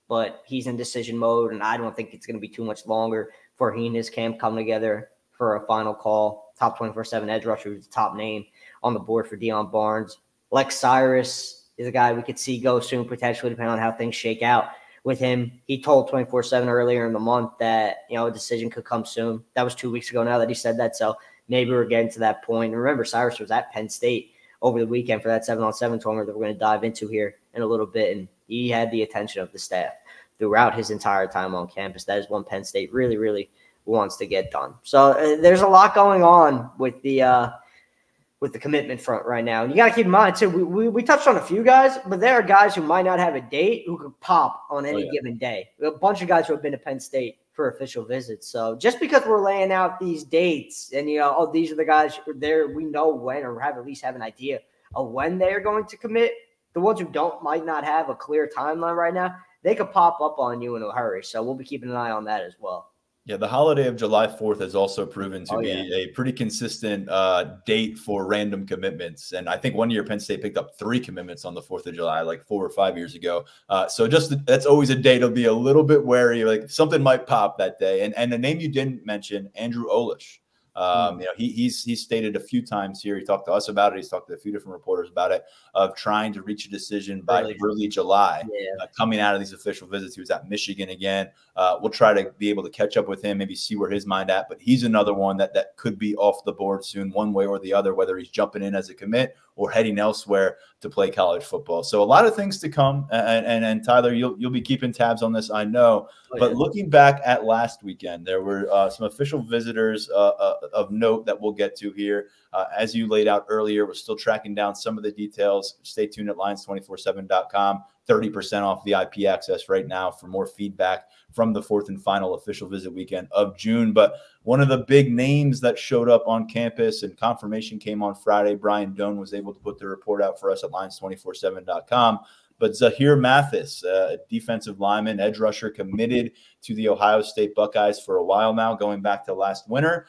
but he's in decision mode, and I don't think it's going to be too much longer for he and his camp come together for a final call. Top 24/7 edge rusher, who's the top name on the board for Dion Barnes. Lex Cyrus is a guy we could see go soon, potentially, depending on how things shake out with him. He told 24/7 earlier in the month that, you know, a decision could come soon. That was 2 weeks ago now that he said that, so maybe we're getting to that point. And remember, Cyrus was at Penn State over the weekend for that 7-on-7 tournament that we're going to dive into here in a little bit, and he had the attention of the staff throughout his entire time on campus. That is one Penn State really, really wants to get done. So there's a lot going on with the commitment front right now. And you got to keep in mind, too, we touched on a few guys, but there are guys who might not have a date who could pop on any given day. A bunch of guys who have been to Penn State for official visits. So just because we're laying out these dates and, you know, oh, these are the guys there, we know when, or at least have an idea of when they are going to commit. The ones who might not have a clear timeline right now, they could pop up on you in a hurry. So we'll be keeping an eye on that as well. Yeah, the holiday of July 4th has also proven to be a pretty consistent date for random commitments. And I think one year Penn State picked up 3 commitments on the 4th of July, like 4 or 5 years ago. So that's always a day to be a little bit wary. Like something might pop that day. And the name you didn't mention, Andrew Olish. You know, he's stated a few times here. He talked to us about it. He's talked to a few different reporters about it, of trying to reach a decision by early July. Coming out of these official visits, he was at Michigan again. We'll try to be able to catch up with him, maybe see where his mind at. But he's another one that could be off the board soon, one way or the other, whether he's jumping in as a commit or heading elsewhere to play college football. So a lot of things to come. And Tyler, you'll be keeping tabs on this, I know. But looking back at last weekend, there were some official visitors of note that we'll get to here. As you laid out earlier, we're still tracking down some of the details. Stay tuned at lions247.com. 30% off the IP access right now for more feedback from the 4th and final official visit weekend of June. But one of the big names that showed up on campus and confirmation came on Friday, Brian Doan was able to put the report out for us at lions247.com. But Zahir Matthys, a defensive lineman, edge rusher, committed to the Ohio State Buckeyes for a while now, going back to last winter.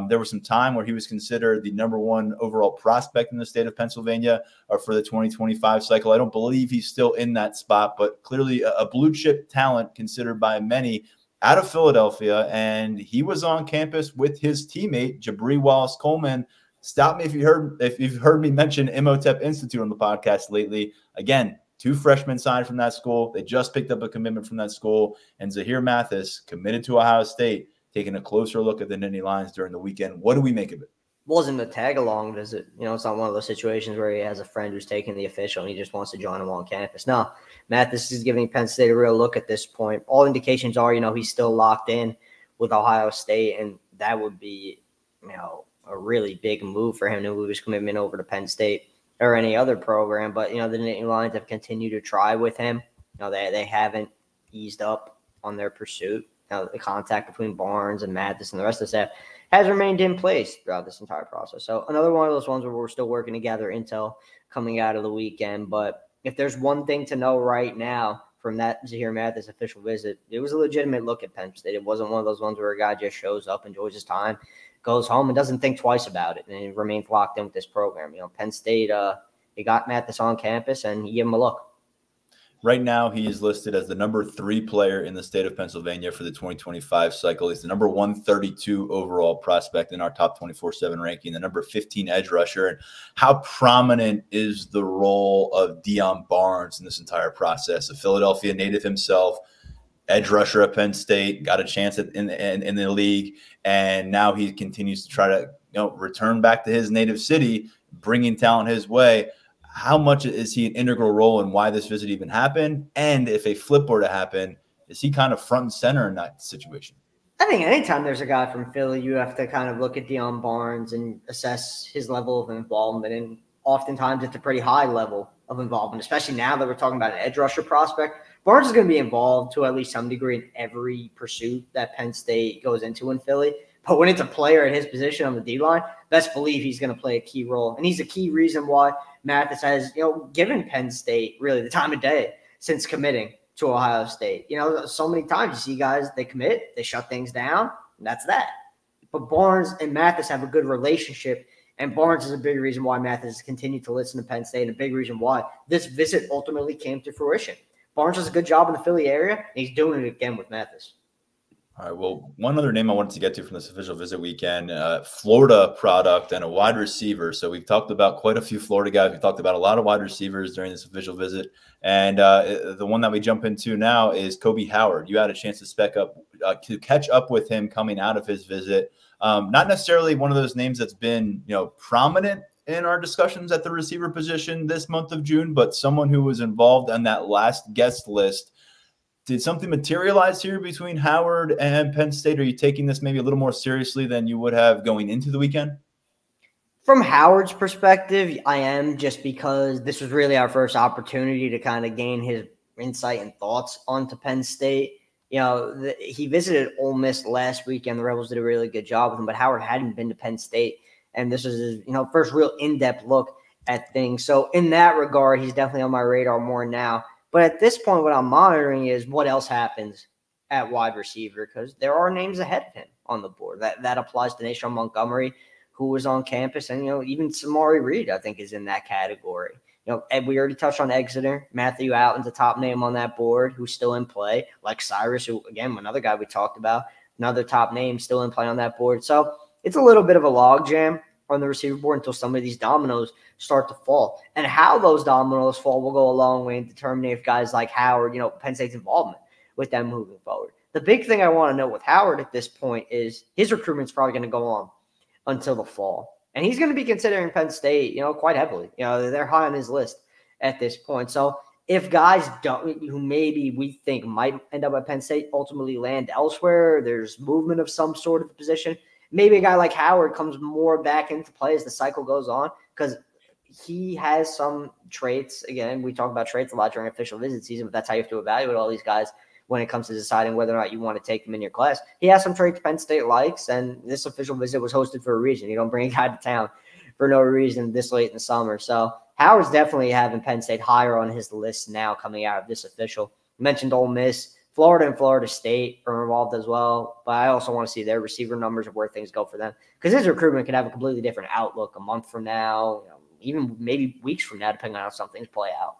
There was some time where he was considered the #1 overall prospect in the state of Pennsylvania for the 2025 cycle. I don't believe he's still in that spot, but clearly a blue chip talent considered by many out of Philadelphia. And he was on campus with his teammate, Dre Wallace Coleman. Stop me if you've heard me mention Imhotep Institute on the podcast lately. Again, 2 freshmen signed from that school. They just picked up a commitment from that school. And Zahir Matthys committed to Ohio State, taking a closer look at the Nittany Lions during the weekend. What do we make of it? Wasn't a tag-along visit. You know, it's not one of those situations where he has a friend who's taking the official and he just wants to join him on campus. No, Matthys is giving Penn State a real look at this point. All indications are, you know, he's still locked in with Ohio State, and that would be, you know, a really big move for him to move his commitment over to Penn State or any other program. But, you know, the Nittany Lions have continued to try with him. You know, they haven't eased up on their pursuit. You know, the contact between Barnes and Matthys and the rest of the staff has remained in place throughout this entire process. So another one of those ones where we're still working to gather intel coming out of the weekend. But if there's one thing to know right now from that Zahir Matthys official visit, it was a legitimate look at Penn State. It wasn't one of those ones where a guy just shows up, enjoys his time, goes home, and doesn't think twice about it, and he remains locked in with this program. You know, Penn State, he got Matthys on campus, and he gave him a look. Right now, he is listed as the #3 player in the state of Pennsylvania for the 2025 cycle. He's the #132 overall prospect in our top 24/7 ranking, the #15 edge rusher. And how prominent is the role of Dion Barnes in this entire process? A Philadelphia native himself, edge rusher at Penn State, got a chance in the league, and now he continues to try to return back to his native city, bringing talent his way. how much is he an integral role in why this visit even happened? And if a flip were to happen, is he kind of front and center in that situation? I think anytime there's a guy from Philly, you have to kind of look at Dion Barnes and assess his level of involvement. And oftentimes it's a pretty high level of involvement, especially now that we're talking about an edge rusher prospect. Barnes is going to be involved to at least some degree in every pursuit that Penn State goes into in Philly. But when it's a player at his position on the D-line, best believe he's going to play a key role. And he's a key reason why Matthys has, given Penn State really the time of day since committing to Ohio State. So many times you see guys, they commit, they shut things down, and that's that. But Barnes and Matthys have a good relationship, and Barnes is a big reason why Matthys has continued to listen to Penn State, and a big reason why this visit ultimately came to fruition. Barnes does a good job in the Philly area, and he's doing it again with Matthys. All right, well, one other name I wanted to get to from this official visit weekend, Florida product and a wide receiver. So we've talked about quite a few Florida guys. We've talked about a lot of wide receivers during this official visit. And the one that we jump into now is Kobe Howard. You had a chance to catch up with him coming out of his visit. Not necessarily one of those names that's been, prominent in our discussions at the receiver position this month of June, but someone who was involved on that last guest list. Did something materialize here between Howard and Penn State? Are you taking this maybe a little more seriously than you would have going into the weekend? From Howard's perspective, I am, just because this was really our first opportunity to kind of gain his insight and thoughts onto Penn State. He visited Ole Miss last weekend. The Rebels did a really good job with him, but Howard hadn't been to Penn State, and this was his first real in-depth look at things. So in that regard, he's definitely on my radar more now. But at this point, what I'm monitoring is what else happens at wide receiver, because there are names ahead of him on the board. That applies to Nashon Montgomery, who was on campus, and even Samari Reed, I think, is in that category. And we already touched on Exeter. Matthew Allen's a top name on that board who's still in play. Lex Cyrus, who, again, another guy we talked about, another top name still in play on that board. So it's a little bit of a logjam on the receiver board until some of these dominoes start to fall. And how those dominoes fall will go a long way in determining if guys like Howard, Penn State's involvement with them moving forward. The big thing I want to know with Howard at this point is his recruitment's probably going to go on until the fall. And he's going to be considering Penn State, quite heavily. They're high on his list at this point. So if guys who maybe we think might end up at Penn State ultimately land elsewhere, there's movement of some sort of the position, maybe a guy like Howard comes more back into play as the cycle goes on, because he has some traits. Again, we talk about traits a lot during official visit season, but that's how you have to evaluate all these guys when it comes to deciding whether or not you want to take them in your class. He has some traits Penn State likes, and this official visit was hosted for a reason. You don't bring a guy to town for no reason this late in the summer. So Howard's definitely having Penn State higher on his list now coming out of this official. You mentioned Ole Miss. Florida and Florida State are involved as well, but I also want to see their receiver numbers of where things go for them, because his recruitment could have a completely different outlook a month from now, even maybe weeks from now, depending on how some things play out.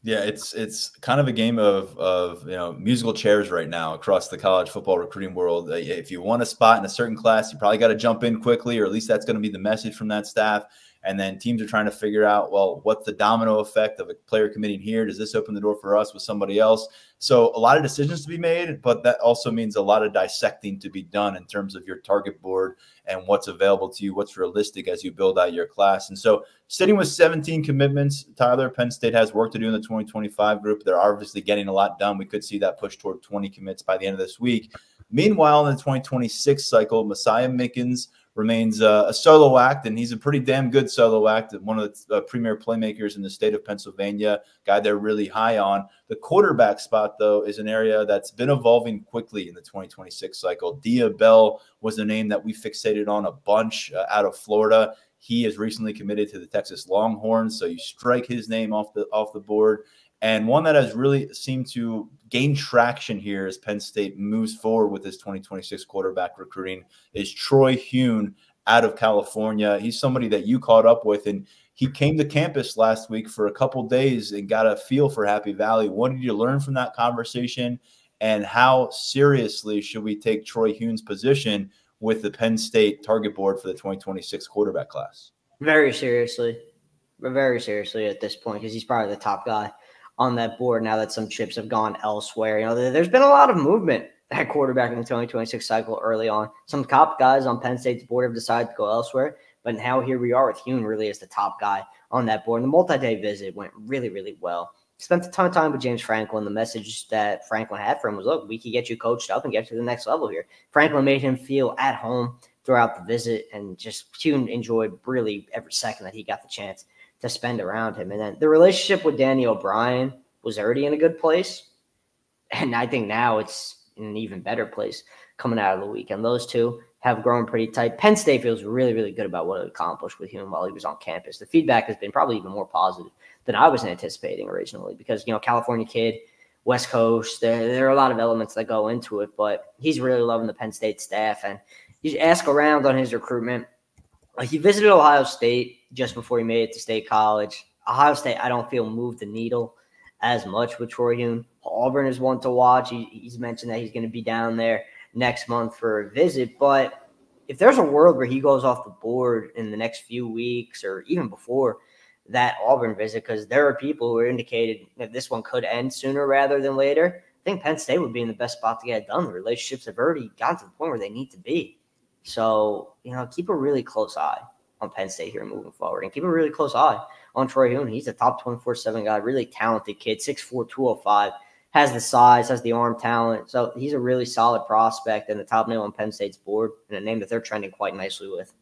Yeah, it's kind of a game of musical chairs right now across the college football recruiting world. If you want a spot in a certain class, you probably got to jump in quickly, or at least that's going to be the message from that staff. And then teams are trying to figure out, well, what's the domino effect of a player committing here? Does this open the door for us with somebody else? So a lot of decisions to be made, but that also means a lot of dissecting to be done in terms of your target board and what's available to you, what's realistic as you build out your class. And so sitting with 17 commitments, Tyler, Penn State has work to do in the 2025 group. They're obviously getting a lot done. We could see that push toward 20 commits by the end of this week. Meanwhile, in the 2026 cycle, Messiah Mickens remains a solo act, and he's a pretty damn good solo act, one of the premier playmakers in the state of Pennsylvania, guy they're really high on. The quarterback spot, though, is an area that's been evolving quickly in the 2026 cycle. Dia Bell was a name that we fixated on a bunch out of Florida. He has recently committed to the Texas Longhorns, so you strike his name off the board. And one that has really seemed to gain traction here as Penn State moves forward with this 2026 quarterback recruiting is Troy Hune out of California. He's somebody that you caught up with, and he came to campus last week for a couple days and got a feel for Happy Valley. What did you learn from that conversation, and how seriously should we take Troy Hune's position with the Penn State target board for the 2026 quarterback class? Very seriously at this point, because he's probably the top guy on that board now that some chips have gone elsewhere. There's been a lot of movement at quarterback in the 2026 cycle early on. Some top guys on Penn State's board have decided to go elsewhere, but now here we are with Hune really as the top guy on that board. And the multi-day visit went really, really well. Spent a ton of time with James Franklin. The message that Franklin had for him was, look, we can get you coached up and get you to the next level here. Franklin made him feel at home throughout the visit, and just Hune enjoyed really every second that he got the chance to spend around him. And then the relationship with Danny O'Brien was already in a good place, and I think now it's in an even better place coming out of the weekend. Those two have grown pretty tight. Penn State feels really, really good about what it accomplished with Hune while he was on campus. The feedback has been probably even more positive than I was anticipating originally because, California kid, West Coast, there are a lot of elements that go into it, but he's really loving the Penn State staff. And you ask around on his recruitment. He visited Ohio State just before he made it to State College. Ohio State, I don't feel moved the needle as much with Troy Hune. Auburn is one to watch. He's mentioned that he's going to be down there next month for a visit. But if there's a world where he goes off the board in the next few weeks or even before that Auburn visit, because there are people who are indicated that this one could end sooner rather than later, I think Penn State would be in the best spot to get it done. The relationships have already gotten to the point where they need to be. So, keep a really close eye on Penn State here moving forward, and keep a really close eye on Troy Hune. He's a top 24/7 guy, really talented kid, 6'4", 205, has the size, has the arm talent. So he's a really solid prospect and the top name on Penn State's board, and a name that they're trending quite nicely with.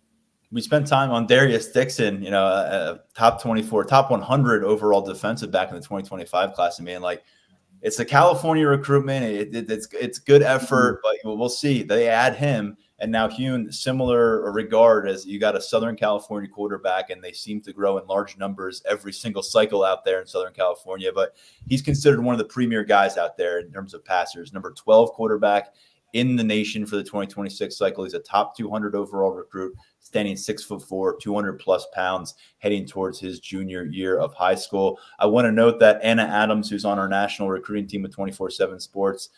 We spent time on Darius Dixon, a top 24, top 100 overall defensive back in the 2025 class. And it's a California recruitment. It's good effort, but we'll see. They add him. And now Hune, similar regard as you got a Southern California quarterback, and they seem to grow in large numbers every single cycle out there in Southern California. But he's considered one of the premier guys out there in terms of passers. Number 12 quarterback in the nation for the 2026 cycle. He's a top 200 overall recruit, standing 6'4", 200 plus pounds, heading towards his junior year of high school. I want to note that Anna Adams, who's on our national recruiting team with 24/7 Sports,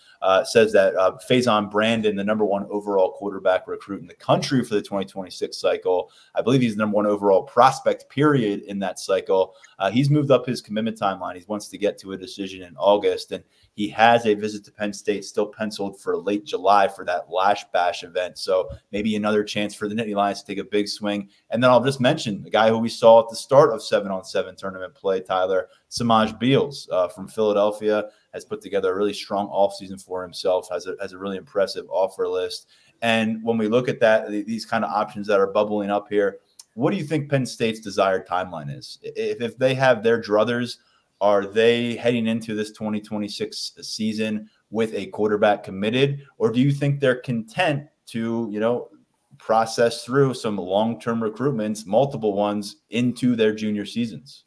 says that Faison Brandon, the number 1 overall quarterback recruit in the country for the 2026 cycle, I believe he's the number 1 overall prospect period in that cycle. He's moved up his commitment timeline. He wants to get to a decision in August, and he has a visit to Penn State still penciled for late July for that Lash Bash event. So maybe another chance for the Nittany Lions to take a big swing. And then I'll just mention the guy who we saw at the start of 7-on-7 tournament play, Tyler, Samaj Beals from Philadelphia, has put together a really strong offseason for himself, has a really impressive offer list. And when we look at that, these kind of options that are bubbling up here, what do you think Penn State's desired timeline is? If they have their druthers, are they heading into this 2026 season with a quarterback committed, or do you think they're content to, process through some long-term recruitments, multiple ones, into their junior seasons?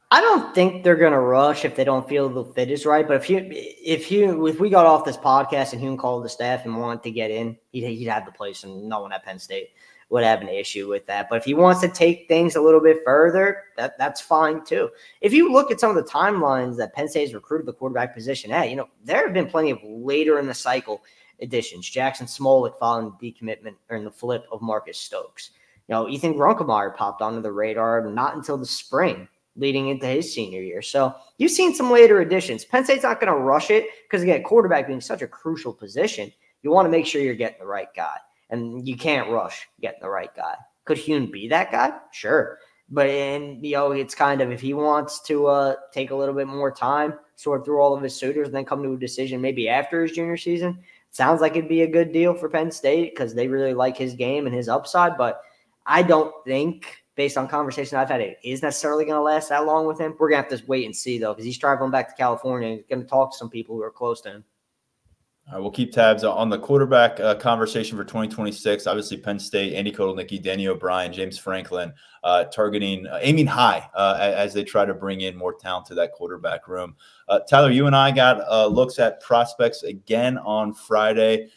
I don't think they're going to rush if they don't feel the fit is right. But if we got off this podcast and Hune called the staff and wanted to get in, he'd have the place, and no one at Penn State would have an issue with that. But if he wants to take things a little bit further, that's fine too. If you look at some of the timelines that Penn State has recruited the quarterback position at, there have been plenty of later in the cycle additions. Jackson Smolik following the decommitment or in the flip of Marcus Stokes. Ethan Grunkemeyer popped onto the radar not until the spring leading into his senior year. So you've seen some later additions. Penn State's not going to rush it because, again, quarterback being such a crucial position, you want to make sure you're getting the right guy. And you can't rush getting the right guy. Could Hune be that guy? Sure. But, it's kind of, if he wants to take a little bit more time, sort through all of his suitors, and then come to a decision maybe after his junior season, sounds like it'd be a good deal for Penn State because they really like his game and his upside. But I don't think, based on conversation I've had, it is necessarily going to last that long with him. We're going to have to wait and see, though, because he's traveling back to California and he's going to talk to some people who are close to him. All right, we'll keep tabs on the quarterback conversation for 2026. Obviously, Penn State, Andy Kotelnicki, Danny O'Brien, James Franklin, aiming high as they try to bring in more talent to that quarterback room. Tyler, you and I got looks at prospects again on Friday.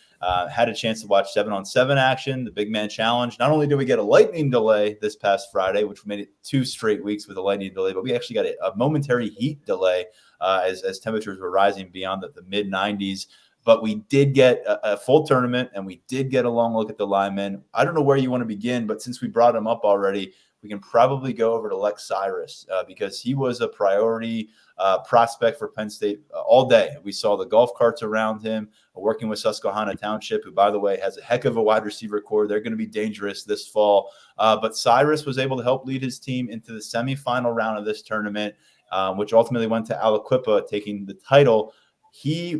Had a chance to watch 7-on-7 action, the Big Man Challenge. Not only did we get a lightning delay this past Friday, which made it 2 straight weeks with a lightning delay, but we actually got a momentary heat delay as temperatures were rising beyond the mid-90s. But we did get a full tournament, and we did get a long look at the linemen. I don't know where you want to begin, but since we brought them up already, we can probably go over to Lex Cyrus because he was a priority prospect for Penn State all day. We saw the golf carts around him, working with Susquehanna Township, who, by the way, has a heck of a wide receiver core. They're going to be dangerous this fall. But Cyrus was able to help lead his team into the semifinal round of this tournament, which ultimately went to Aliquippa taking the title. He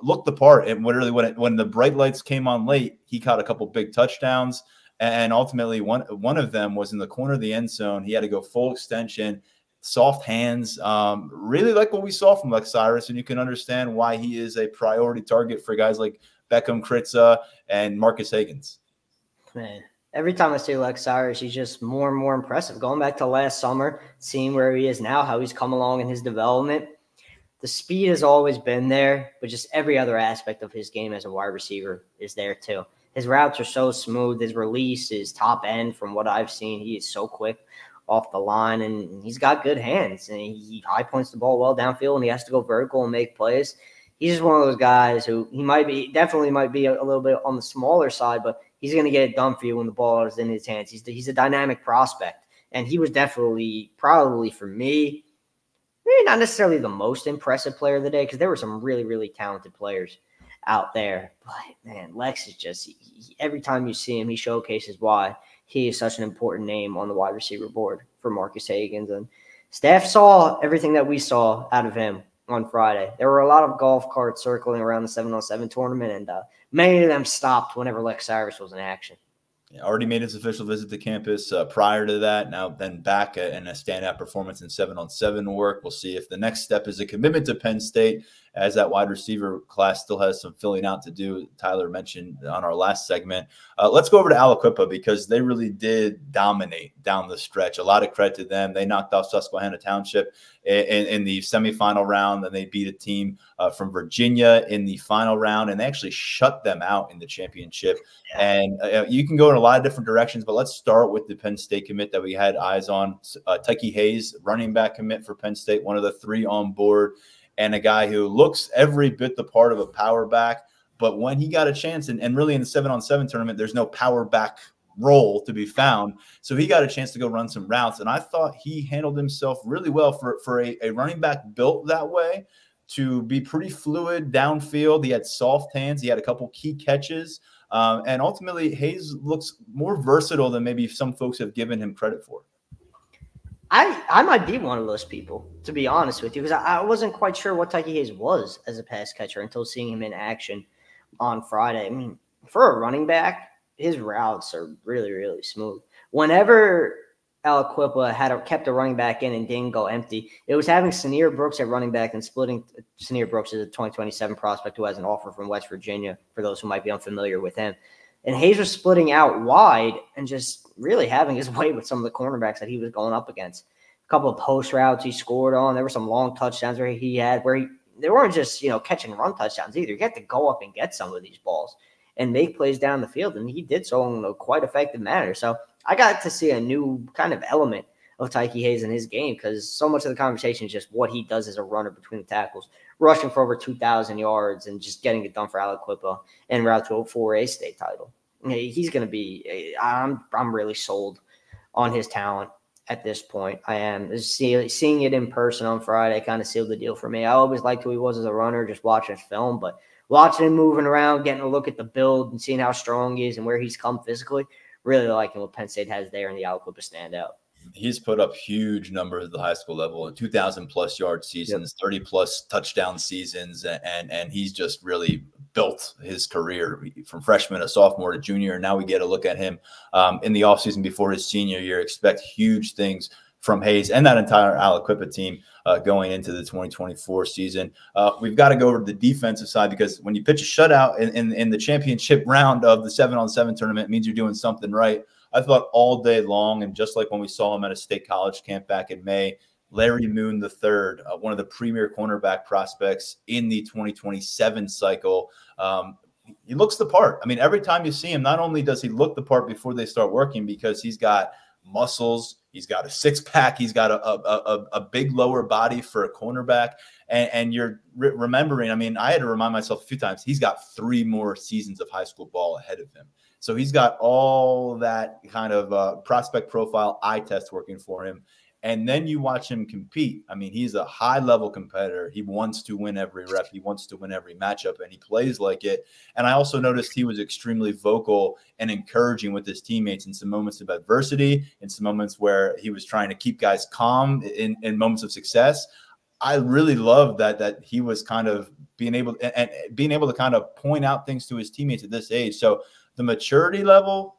looked the part, and literally when the bright lights came on late, he caught a couple big touchdowns, and ultimately one of them was in the corner of the end zone. He had to go full extension, soft hands. Really like what we saw from Lex Cyrus, and you can understand why he is a priority target for guys like Beckham, Kritza, and Marcus Higgins. Man, every time I see Lex Cyrus, he's just more and more impressive. Going back to last summer, seeing where he is now, how he's come along in his development. The speed has always been there, but just every other aspect of his game as a wide receiver is there too. His routes are so smooth. His release is top end from what I've seen. He is so quick off the line, and he's got good hands. And he high points the ball well downfield, and he has to go vertical and make plays. He's just one of those guys who definitely might be a little bit on the smaller side, but he's going to get it done for you when the ball is in his hands. He's a dynamic prospect, and he was definitely, probably for me, maybe not necessarily the most impressive player of the day because there were some really, really talented players out there. But, man, Lex is just every time you see him, he showcases why he is such an important name on the wide receiver board for Marcus Higgins. And staff saw everything that we saw out of him on Friday. There were a lot of golf carts circling around the 7-on-7 tournament, and many of them stopped whenever Lex Cyrus was in action. Already made his official visit to campus prior to that. Now then back in a standout performance in 7-on-7 work. We'll see if the next step is a commitment to Penn State, as that wide receiver class still has some filling out to do. Tyler mentioned on our last segment. Let's go over to Aliquippa because they really did dominate down the stretch. A lot of credit to them. They knocked off Susquehanna Township in the semifinal round. Then they beat a team from Virginia in the final round, and they actually shut them out in the championship. And you can go in a lot of different directions, but let's start with the Penn State commit that we had eyes on. Tay Hayes, running back commit for Penn State, one of the 3 on board, and a guy who looks every bit the part of a power back. But when he got a chance, and really in the 7-on-7 tournament, there's no power back role to be found. So he got a chance to go run some routes, and I thought he handled himself really well for a running back built that way, to be pretty fluid downfield. He had soft hands. He had a couple key catches. And ultimately, Hayes looks more versatile than maybe some folks have given him credit for. I might be one of those people, to be honest with you, because I wasn't quite sure what Tay Hayes was as a pass catcher until seeing him in action on Friday. I mean, for a running back, his routes are really, really smooth. Whenever Aliquippa kept a running back in and didn't go empty, it was having Senior Brooks at running back and splitting. Senior Brooks is a 2027 prospect who has an offer from West Virginia, for those who might be unfamiliar with him. And Hayes was splitting out wide and just really having his way with some of the cornerbacks that he was going up against. A couple of post routes he scored on. There were some long touchdowns where they weren't just, catch and run touchdowns either. You had to go up and get some of these balls and make plays down the field, and he did so in a quite effective manner. So I got to see a new kind of element of Tay Hayes in his game, because so much of the conversation is just what he does as a runner between the tackles, rushing for over 2,000 yards and just getting it done for Aliquippa en route to a 4A state title. He's going to be – I'm really sold on his talent at this point. I am. Seeing it in person on Friday kind of sealed the deal for me. I always liked who he was as a runner, just watching his film, but watching him moving around, getting a look at the build and seeing how strong he is and where he's come physically, really liking what Penn State has there in the Aliquippa standout. He's put up huge numbers at the high school level, 2,000+ yard seasons, 30+ touchdown seasons, and he's just really built his career from freshman to sophomore to junior. And now we get a look at him in the offseason before his senior year. Expect huge things from Hayes and that entire Aliquippa team going into the 2024 season. We've got to go over to the defensive side, because when you pitch a shutout in the championship round of the 7-on-7 tournament, it means you're doing something right. I thought all day long, and just like when we saw him at a state college camp back in May, Larry Moon III, one of the premier cornerback prospects in the 2027 cycle, he looks the part. I mean, every time you see him, not only does he look the part before they start working, because he's got muscles, he's got a six-pack, he's got a big lower body for a cornerback, and you're remembering, I mean, I had to remind myself a few times, he's got 3 more seasons of high school ball ahead of him. So he's got all that kind of prospect profile eye test working for him. And then you watch him compete. I mean, he's a high-level competitor. He wants to win every rep. He wants to win every matchup, and he plays like it. And I also noticed he was extremely vocal and encouraging with his teammates in some moments of adversity, in some moments where he was trying to keep guys calm in moments of success. I really love that he was kind of being able to kind of point out things to his teammates at this age. So the maturity level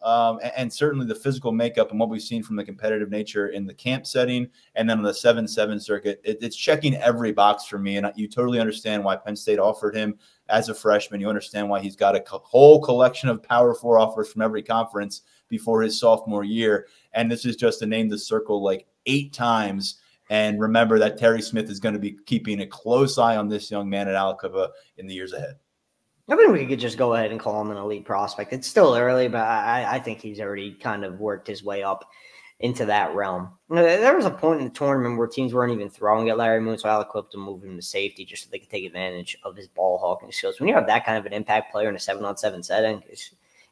and certainly the physical makeup and what we've seen from the competitive nature in the camp setting and then on the 7-7 circuit, it's checking every box for me. And you totally understand why Penn State offered him as a freshman. You understand why he's got a whole collection of Power 4 offers from every conference before his sophomore year. And this is just to name the circle like 8 times. And remember that Terry Smith is going to be keeping a close eye on this young man at Aliquippa in the years ahead. I mean, we could just go ahead and call him an elite prospect. It's still early, but I think he's already kind of worked his way up into that realm. There was a point in the tournament where teams weren't even throwing at Larry Moon, so Aliquippa moved him to safety just so they could take advantage of his ball hawking skills. When you have that kind of an impact player in a 7-on-7 setting,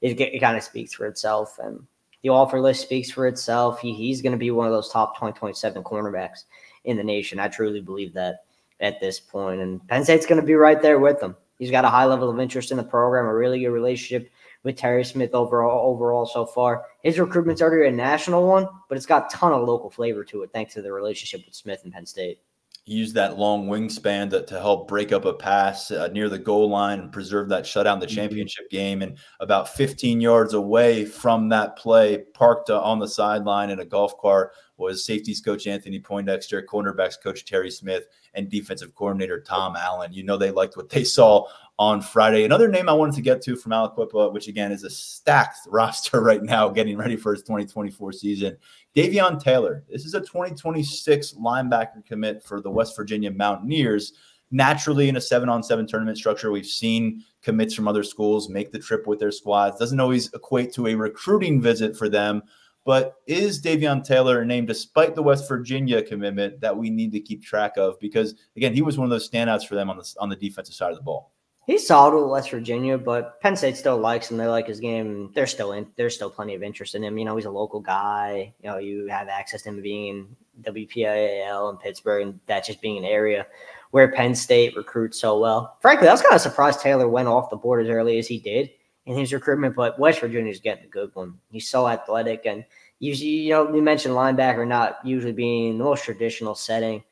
it kind of speaks for itself. And the offer list speaks for itself. He's going to be one of those top 2027 cornerbacks in the nation. I truly believe that at this point. And Penn State's going to be right there with him. He's got a high level of interest in the program, a really good relationship with Terry Smith overall so far. His recruitment's already a national one, but it's got a ton of local flavor to it thanks to the relationship with Smith and Penn State. He used that long wingspan to help break up a pass near the goal line and preserve that shutout in the championship game. And about 15 yards away from that play, parked on the sideline in a golf cart, was safeties coach Anthony Poindexter, cornerbacks coach Terry Smith, and defensive coordinator Tom Allen. You know they liked what they saw on Friday. Another name I wanted to get to from Aliquippa, which again is a stacked roster right now, getting ready for his 2024 season. Davon Taylor. This is a 2026 linebacker commit for the West Virginia Mountaineers. Naturally, in a 7-on-7 tournament structure, we've seen commits from other schools make the trip with their squads. Doesn't always equate to a recruiting visit for them. But is Davon Taylor a name, despite the West Virginia commitment, that we need to keep track of? Because, again, he was one of those standouts for them on the defensive side of the ball. He's solid with West Virginia, but Penn State still likes him. They like his game. There's still plenty of interest in him. You know, he's a local guy. You know, you have access to him being in WPIAL in Pittsburgh, and that just being an area where Penn State recruits so well. Frankly, I was kind of surprised Taylor went off the board as early as he did in his recruitment, but West Virginia's getting a good one. He's so athletic, and you mentioned linebacker not usually being the most traditional setting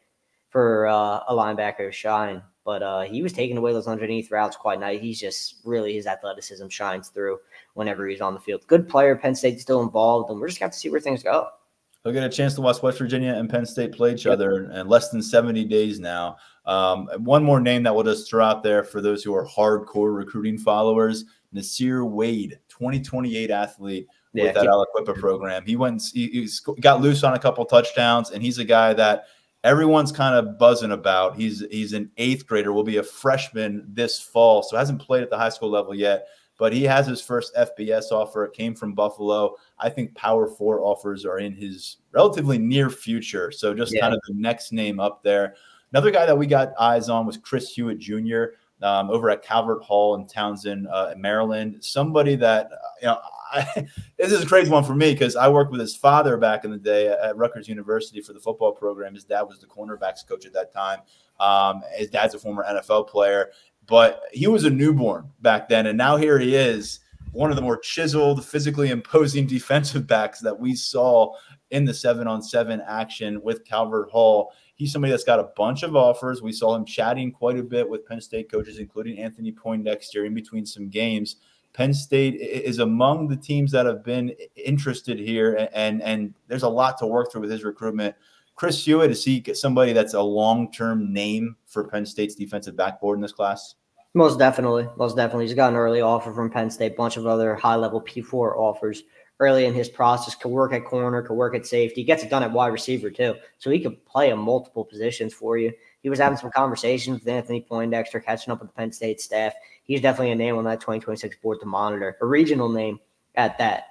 for a linebacker to shine, but he was taking away those underneath routes quite nice. He's just really, his athleticism shines through whenever he's on the field. Good player. Penn State's still involved, and we're just got to see where things go. We'll get a chance to watch West Virginia and Penn State play each other in less than 70 days now. One more name that we'll just throw out there for those who are hardcore recruiting followers, Nasir Wade, 2028 athlete with that Aliquippa program. He got loose on a couple touchdowns, and he's a guy that everyone's kind of buzzing about. He's an 8th grader, will be a freshman this fall, so hasn't played at the high school level yet. But he has his first FBS offer. It came from Buffalo. I think Power 4 offers are in his relatively near future. So just kind of the next name up there. Another guy that we got eyes on was Chris Hewitt Jr. Over at Calvert Hall in Townsend, Maryland. Somebody that, this is a crazy one for me because I worked with his father back in the day at Rutgers University for the football program. His dad was the cornerbacks coach at that time. His dad's a former NFL player. But he was a newborn back then, and now here he is, one of the more chiseled, physically imposing defensive backs that we saw in the 7-on-7 action with Calvert Hall. He's somebody that's got a bunch of offers. We saw him chatting quite a bit with Penn State coaches, including Anthony Poindexter, in between some games. Penn State is among the teams that have been interested here, and there's a lot to work through with his recruitment. Chris Hewitt, is he somebody that's a long-term name for Penn State's defensive backboard in this class? Most definitely. He's got an early offer from Penn State, bunch of other high-level P4 offers early in his process. Could work at corner, could work at safety. Gets it done at wide receiver too, so he could play in multiple positions for you. He was having some conversations with Anthony Poindexter, catching up with the Penn State staff. He's definitely a name on that 2026 board to monitor, a regional name at that.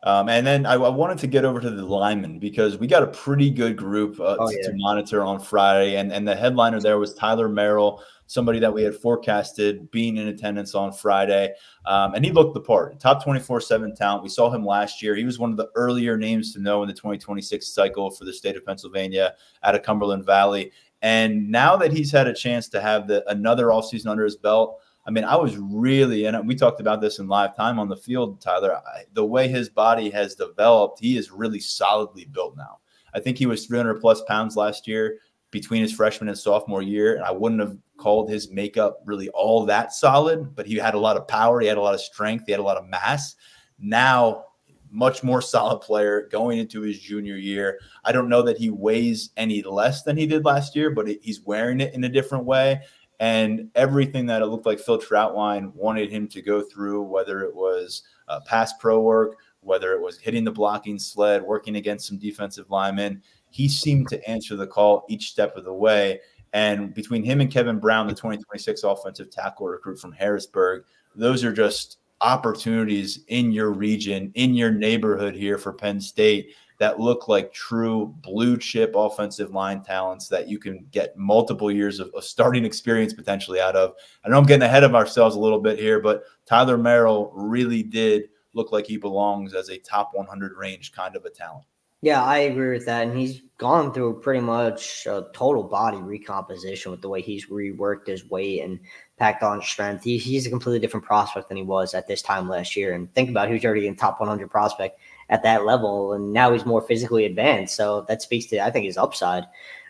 And then I wanted to get over to the linemen because we got a pretty good group to monitor on Friday. And the headliner there was Tyler Merrill, somebody that we had forecasted being in attendance on Friday. And he looked the part. Top 24/7 talent. We saw him last year. He was one of the earlier names to know in the 2026 cycle for the state of Pennsylvania out of Cumberland Valley. And now that he's had a chance to have another offseason under his belt, I mean, I was really, and we talked about this in live time on the field, Tyler, the way his body has developed, he is really solidly built now. I think he was 300+ pounds last year between his freshman and sophomore year, and I wouldn't have called his makeup really all that solid, but he had a lot of power, he had a lot of strength, he had a lot of mass. Now, much more solid player going into his junior year. I don't know that he weighs any less than he did last year, but he's wearing it in a different way. And everything that it looked like Phil Troutwine wanted him to go through, whether it was pass pro work, whether it was hitting the blocking sled, working against some defensive linemen, he seemed to answer the call each step of the way. And between him and Kevin Brown, the 2026 offensive tackle recruit from Harrisburg, those are just opportunities in your region, in your neighborhood here for Penn State that look like true blue chip offensive line talents that you can get multiple years of starting experience potentially out of. I know I'm getting ahead of ourselves a little bit here, but Tyler Merrill really did look like he belongs as a top 100 range kind of a talent. Yeah, I agree with that. And he's gone through pretty much a total body recomposition with the way he's reworked his weight and packed on strength. He's a completely different prospect than he was at this time last year. And think about it, he was already in top 100 prospect at that level, and now he's more physically advanced. So that speaks to, I think, his upside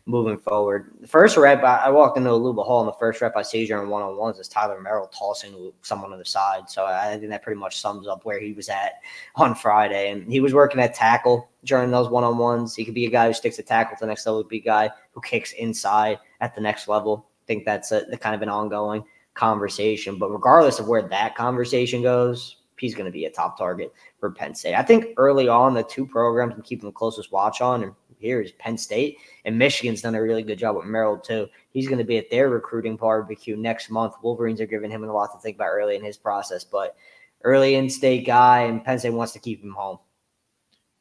moving forward. The first rep, I walked into a Luba Hall, and the first rep I see during one-on-ones is Tyler Merrill tossing someone on the side. So I think that pretty much sums up where he was at on Friday. And he was working at tackle during those one-on-ones. He could be a guy who sticks a tackle to the next level, be a guy who kicks inside at the next level. I think that's the kind of an ongoing conversation. But regardless of where that conversation goes, he's going to be a top target for Penn State. I think early on, the two programs I'm keeping the closest watch on, and here is Penn State, and Michigan's done a really good job with Merrill too. He's going to be at their recruiting barbecue next month. Wolverines are giving him a lot to think about early in his process, but early in-state guy, and Penn State wants to keep him home.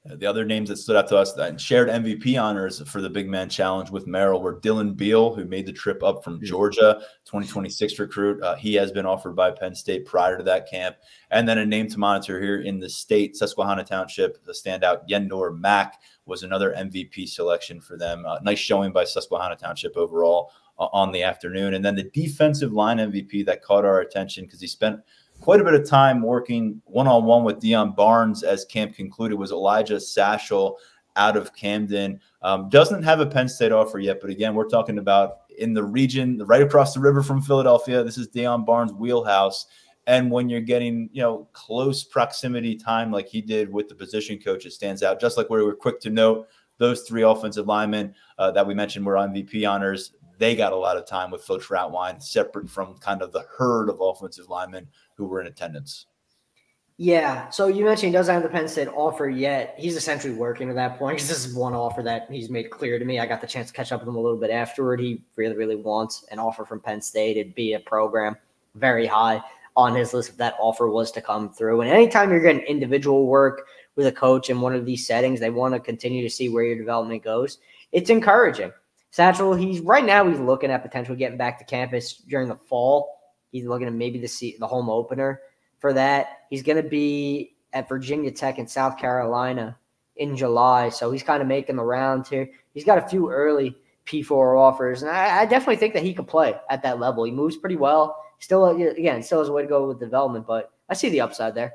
The other names that stood out to us and shared MVP honors for the Big Man Challenge with Merrill were Dylan Beal, who made the trip up from Georgia, 2026 recruit. He has been offered by Penn State prior to that camp. And then a name to monitor here in the state, Susquehanna Township, the standout Yendor Mack was another MVP selection for them. Nice showing by Susquehanna Township overall on the afternoon. And then the defensive line MVP that caught our attention because he spent quite a bit of time working one-on-one with Dion Barnes as camp concluded was Elijah Satchel out of Camden. Doesn't have a Penn State offer yet, but again, we're talking about in the region, right across the river from Philadelphia. This is Dion Barnes' wheelhouse. And when you're getting, close proximity time like he did with the position coach, it stands out. Just like we were quick to note, those three offensive linemen that we mentioned were MVP honors. They got a lot of time with Phil Troutwine, separate from kind of the herd of offensive linemen who were in attendance. Yeah, so you mentioned he doesn't have the Penn State offer yet. He's essentially working to that point because this is one offer that he's made clear to me. I got the chance to catch up with him a little bit afterward. He really, really wants an offer from Penn State. It'd be a program very high on his list if that offer was to come through. And anytime you're getting individual work with a coach in one of these settings, they want to continue to see where your development goes. It's encouraging. Satchel, he's looking at potentially getting back to campus during the fall. He's looking at maybe the home opener for that. He's going to be at Virginia Tech in South Carolina in July, so he's kind of making the rounds here. He's got a few early P4 offers, and I definitely think that he could play at that level. He moves pretty well. Still has a way to go with development, but I see the upside there.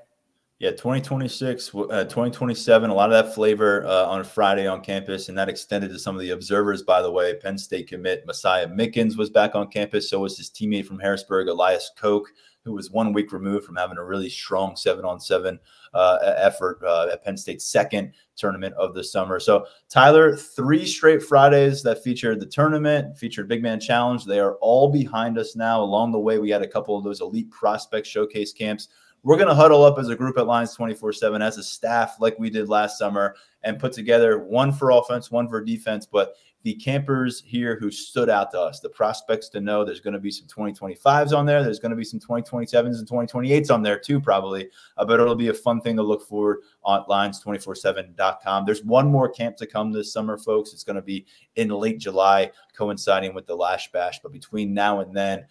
Yeah, 2026, 2027, a lot of that flavor on Friday on campus, and that extended to some of the observers, by the way. Penn State commit Messiah Mickens was back on campus. So was his teammate from Harrisburg, Elias Koch, who was 1 week removed from having a really strong 7-on-7 effort at Penn State's second tournament of the summer. So, Tyler, 3 straight Fridays that featured the tournament, featured Big Man Challenge. They are all behind us now. Along the way, we had a couple of those elite prospect showcase camps. We're going to huddle up as a group at Lions 24/7 as a staff like we did last summer and put together one for offense, one for defense. But the campers here who stood out to us, the prospects to know. There's going to be some 2025s on there. There's going to be some 2027s and 2028s on there too, probably. But it'll be a fun thing to look forward on Lions247.com. There's one more camp to come this summer, folks. It's going to be in late July, coinciding with the Lash Bash. But between now and then,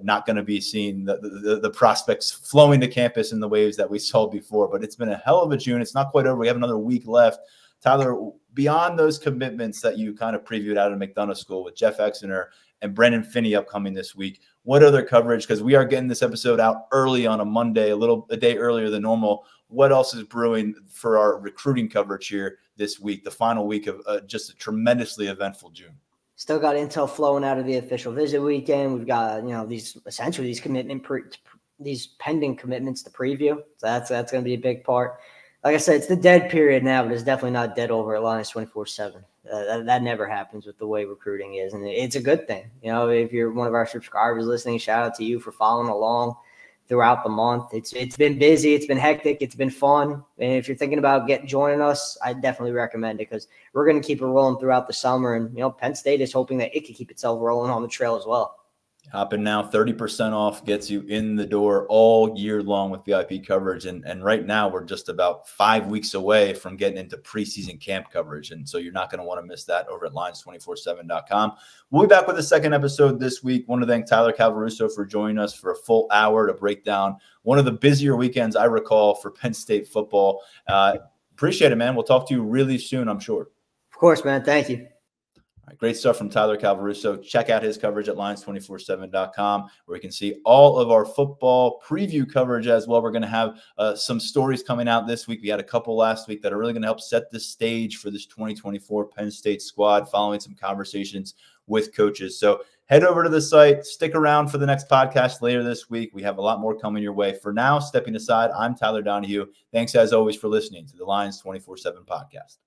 not going to be seeing the prospects flowing to campus in the waves that we saw before. But it's been a hell of a June. It's not quite over. We have another week left. Tyler, beyond those commitments that you kind of previewed out of McDonough School with Jeff Exeter and Brendan Finney upcoming this week, what other coverage? Because we are getting this episode out early on a Monday, a day earlier than normal. What else is brewing for our recruiting coverage here this week, the final week of just a tremendously eventful June? Still got intel flowing out of the official visit weekend. We've got, these pending commitments to preview. So that's going to be a big part. Like I said, it's the dead period now, but it's definitely not dead over at Lions 24/7. That never happens with the way recruiting is, and it's a good thing. If you're one of our subscribers listening, shout out to you for following along throughout the month. It's been busy, it's been hectic, it's been fun. And if you're thinking about joining us, I definitely recommend it because we're going to keep it rolling throughout the summer. And Penn State is hoping that it can keep itself rolling on the trail as well. Hopping now, 30% off gets you in the door all year long with VIP coverage. And right now we're just about 5 weeks away from getting into preseason camp coverage. And so you're not going to want to miss that over at Lions247.com. We'll be back with a second episode this week. I want to thank Tyler Caruso for joining us for a full hour to break down one of the busier weekends I recall for Penn State football. Appreciate it, man. We'll talk to you really soon, I'm sure. Of course, man. Thank you. All right, great stuff from Tyler Caruso. Check out his coverage at Lions247.com, where you can see all of our football preview coverage as well. We're going to have some stories coming out this week. We had a couple last week that are really going to help set the stage for this 2024 Penn State squad, following some conversations with coaches. So head over to the site. Stick around for the next podcast later this week. We have a lot more coming your way. For now, stepping aside, I'm Tyler Donahue. Thanks, as always, for listening to the Lions 24/7 podcast.